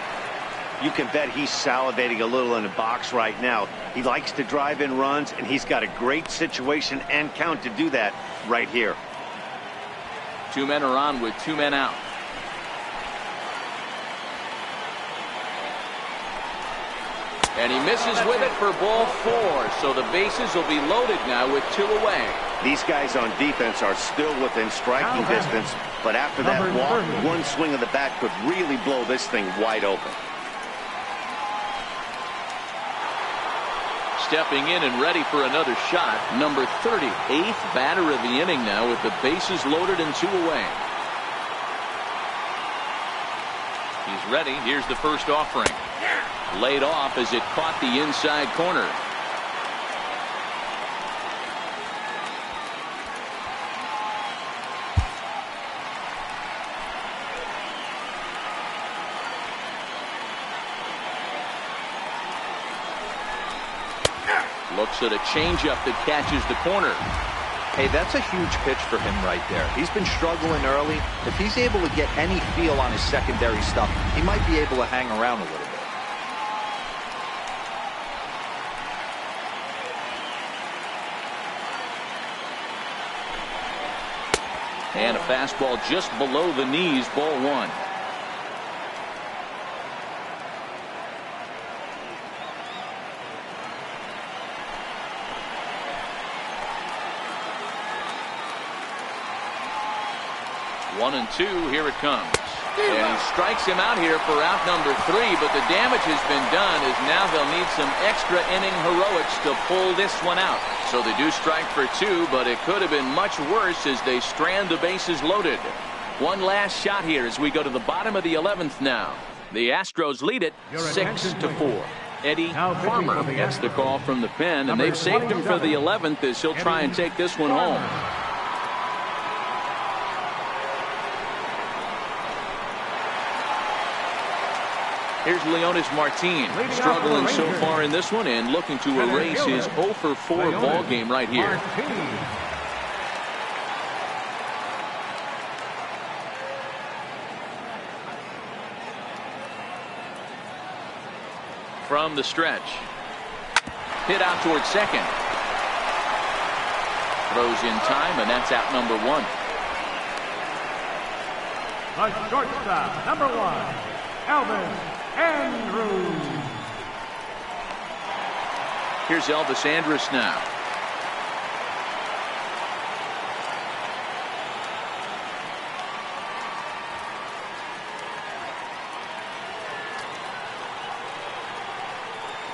You can bet he's salivating a little in the box right now. He likes to drive in runs, and he's got a great situation and count to do that right here. 2 men are on with 2 men out. And he misses with it for ball 4. So the bases will be loaded now with 2 away. These guys on defense are still within striking distance, but after that walk, one swing of the bat could really blow this thing wide open. Stepping in and ready for another shot, number 30, 8th batter of the inning now with the bases loaded and 2 away. He's ready. Here's the first offering. Laid off as it caught the inside corner. Looks at a changeup that catches the corner. Hey, that's a huge pitch for him right there. He's been struggling early. If he's able to get any feel on his secondary stuff, he might be able to hang around a little bit. And a fastball just below the knees, ball 1. One and 2, here it comes. And he strikes him out here for out number 3, but the damage has been done as now they'll need some extra inning heroics to pull this one out. So they do strike for 2, but it could have been much worse as they strand the bases loaded. One last shot here as we go to the bottom of the 11th now. The Astros lead it 6-4. Eddie Farmer gets the call from the pen, and they've saved him for the 11th as he'll try and take this one home. Here's Leonis Martin, struggling so far in this one and looking to erase his 0 for 4 ball game right here. From the stretch. Hit out towards second. Throws in time, and that's out number 1. The shortstop, number 1, Elvis Andrews. Here's Elvis Andrus now.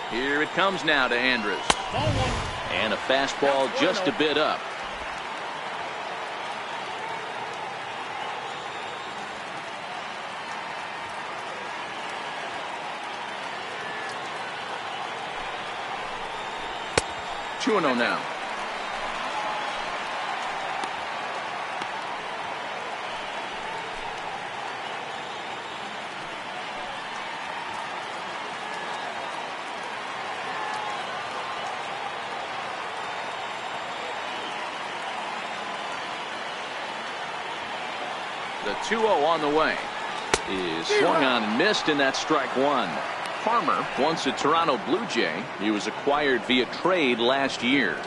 Here it comes now to Andrus. And a fastball just a bit up. Two and 0 now. The 2-0 on the way is swung on and missed, and that's strike 1. Farmer, once a Toronto Blue Jay, he was acquired via trade last year.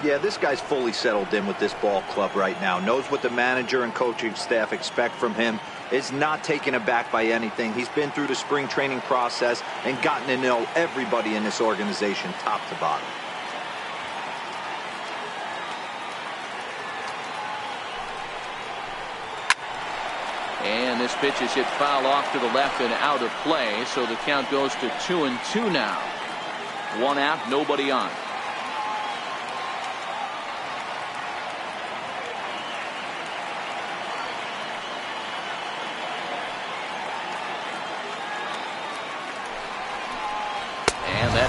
Yeah, this guy's fully settled in with this ball club right now. Knows what the manager and coaching staff expect from him. Is not taken aback by anything. He's been through the spring training process and gotten to know everybody in this organization top to bottom. And this pitch is hit foul off to the left and out of play, so the count goes to 2-2 now. 1 out, nobody on.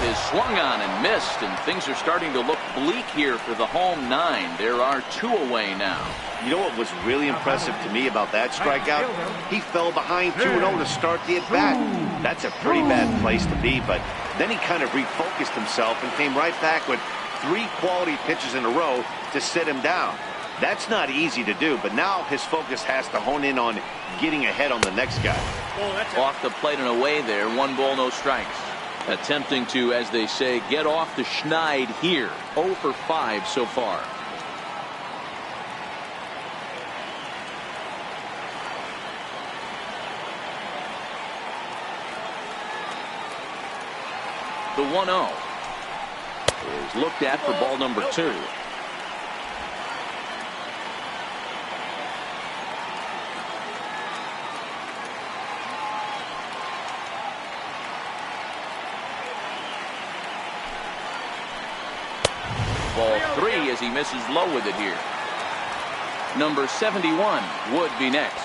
is swung on and missed, and things are starting to look bleak here for the home 9. There are 2 away now. You know what was really impressive to me about that strikeout? He fell behind 2-0 to start the at-bat. That's a pretty bad place to be, but then he kind of refocused himself and came right back with 3 quality pitches in a row to sit him down. That's not easy to do, but now his focus has to hone in on getting ahead on the next guy. Off the plate and away there. 1 ball, no strikes. Attempting to, as they say, get off the schneid here. 0 for 5 so far. The 1-0 is looked at for ball number 2. Ball 3 as he misses low with it here. Number 71 would be next.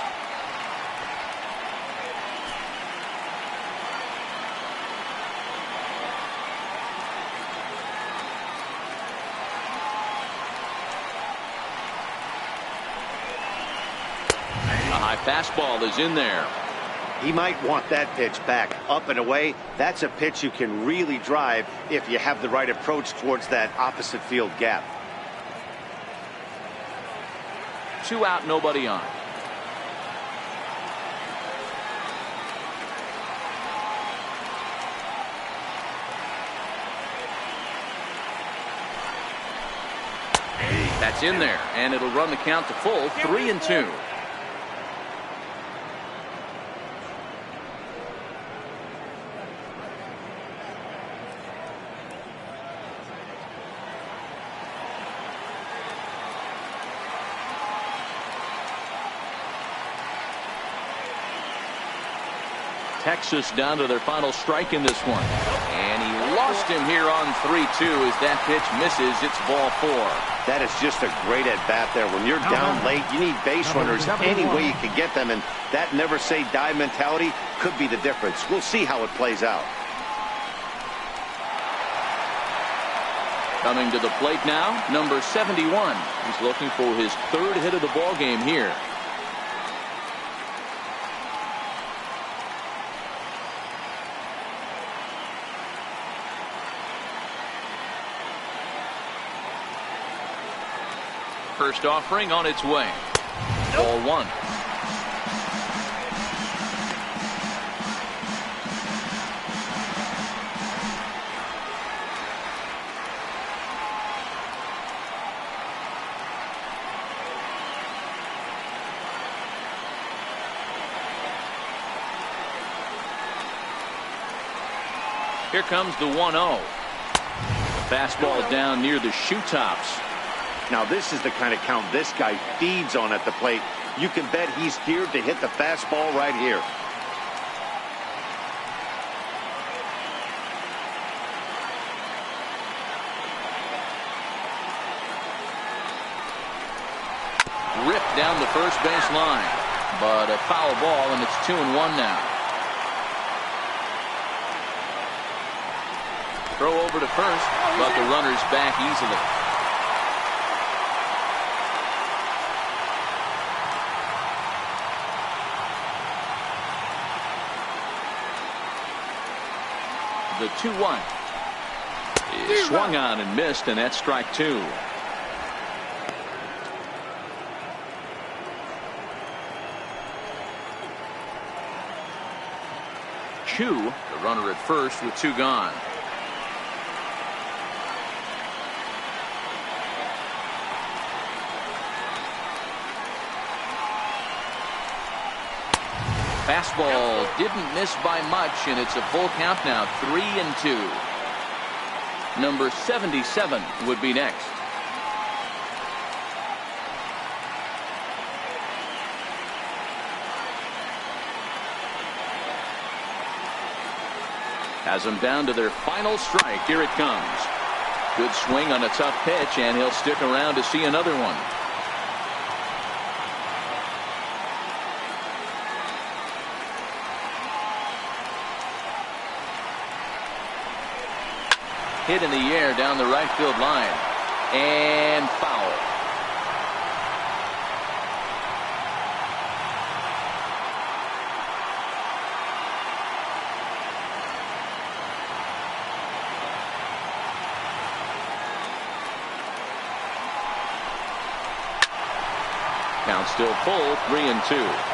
A high fastball is in there. He might want that pitch back up and away. That's a pitch you can really drive if you have the right approach towards that opposite field gap. 2 out, nobody on. That's in there, and it'll run the count to full. 3-2. Texas down to their final strike in this one. And he lost him here on 3-2 as that pitch misses. It's ball 4. That is just a great at-bat there. When you're down late, you need base runners any way you can get them, and that never say die mentality could be the difference. We'll see how it plays out. Coming to the plate now, number 71. He's looking for his 3rd hit of the ball game here. First offering on its way. Ball 1. Here comes the 1-0. Fastball down near the shoe tops. Now this is the kind of count this guy feeds on at the plate. You can bet he's geared to hit the fastball right here. Ripped down the first base line, but a foul ball, and it's 2-1 now. Throw over to first, but the runner's back easily. The 2-1 is swung on and missed, and that's strike 2. Chu, the runner at first with 2 gone. Fastball didn't miss by much, and it's a full count now. 3-2. Number 77 would be next. Has them down to their final strike. Here it comes. Good swing on a tough pitch, and he'll stick around to see another one. hit in the air down the right field line. And foul. Count still full, 3-2.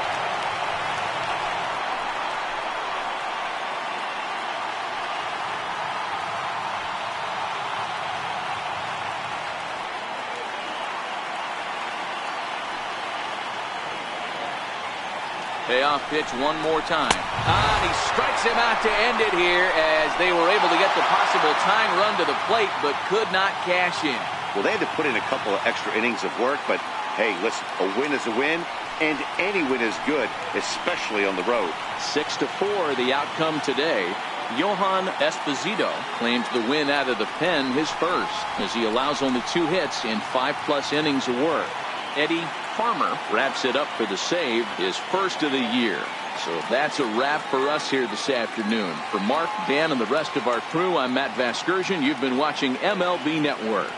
Payoff pitch one more time. He strikes him out to end it here as they were able to get the possible tying run to the plate but could not cash in. Well, they had to put in a couple of extra innings of work, but hey, listen, a win is a win, and any win is good, especially on the road. 6-4 the outcome today. Johan Esposito claims the win out of the pen, his first, as he allows only 2 hits in 5+ innings of work. Eddie Farmer wraps it up for the save, his first of the year. So that's a wrap for us here this afternoon. For Mark, Dan, and the rest of our crew, I'm Matt Vasgersian. You've been watching MLB Network.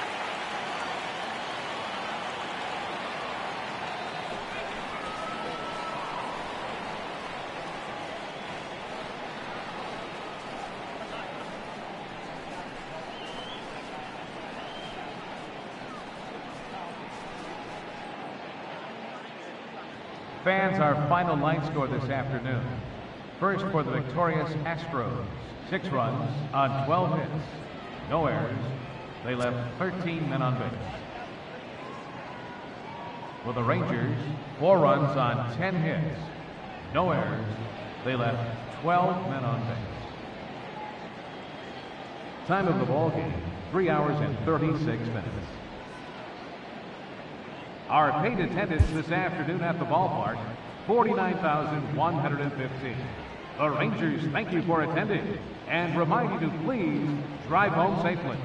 Fans, our final line score this afternoon. First for the victorious Astros, 6 runs on 12 hits. No errors. They left 13 men on base. For the Rangers, 4 runs on 10 hits. No errors. They left 12 men on base. Time of the ball game, 3 hours and 36 minutes. Our paid attendance this afternoon at the ballpark, 49,115. The Rangers thank you for attending and remind you to please drive home safely.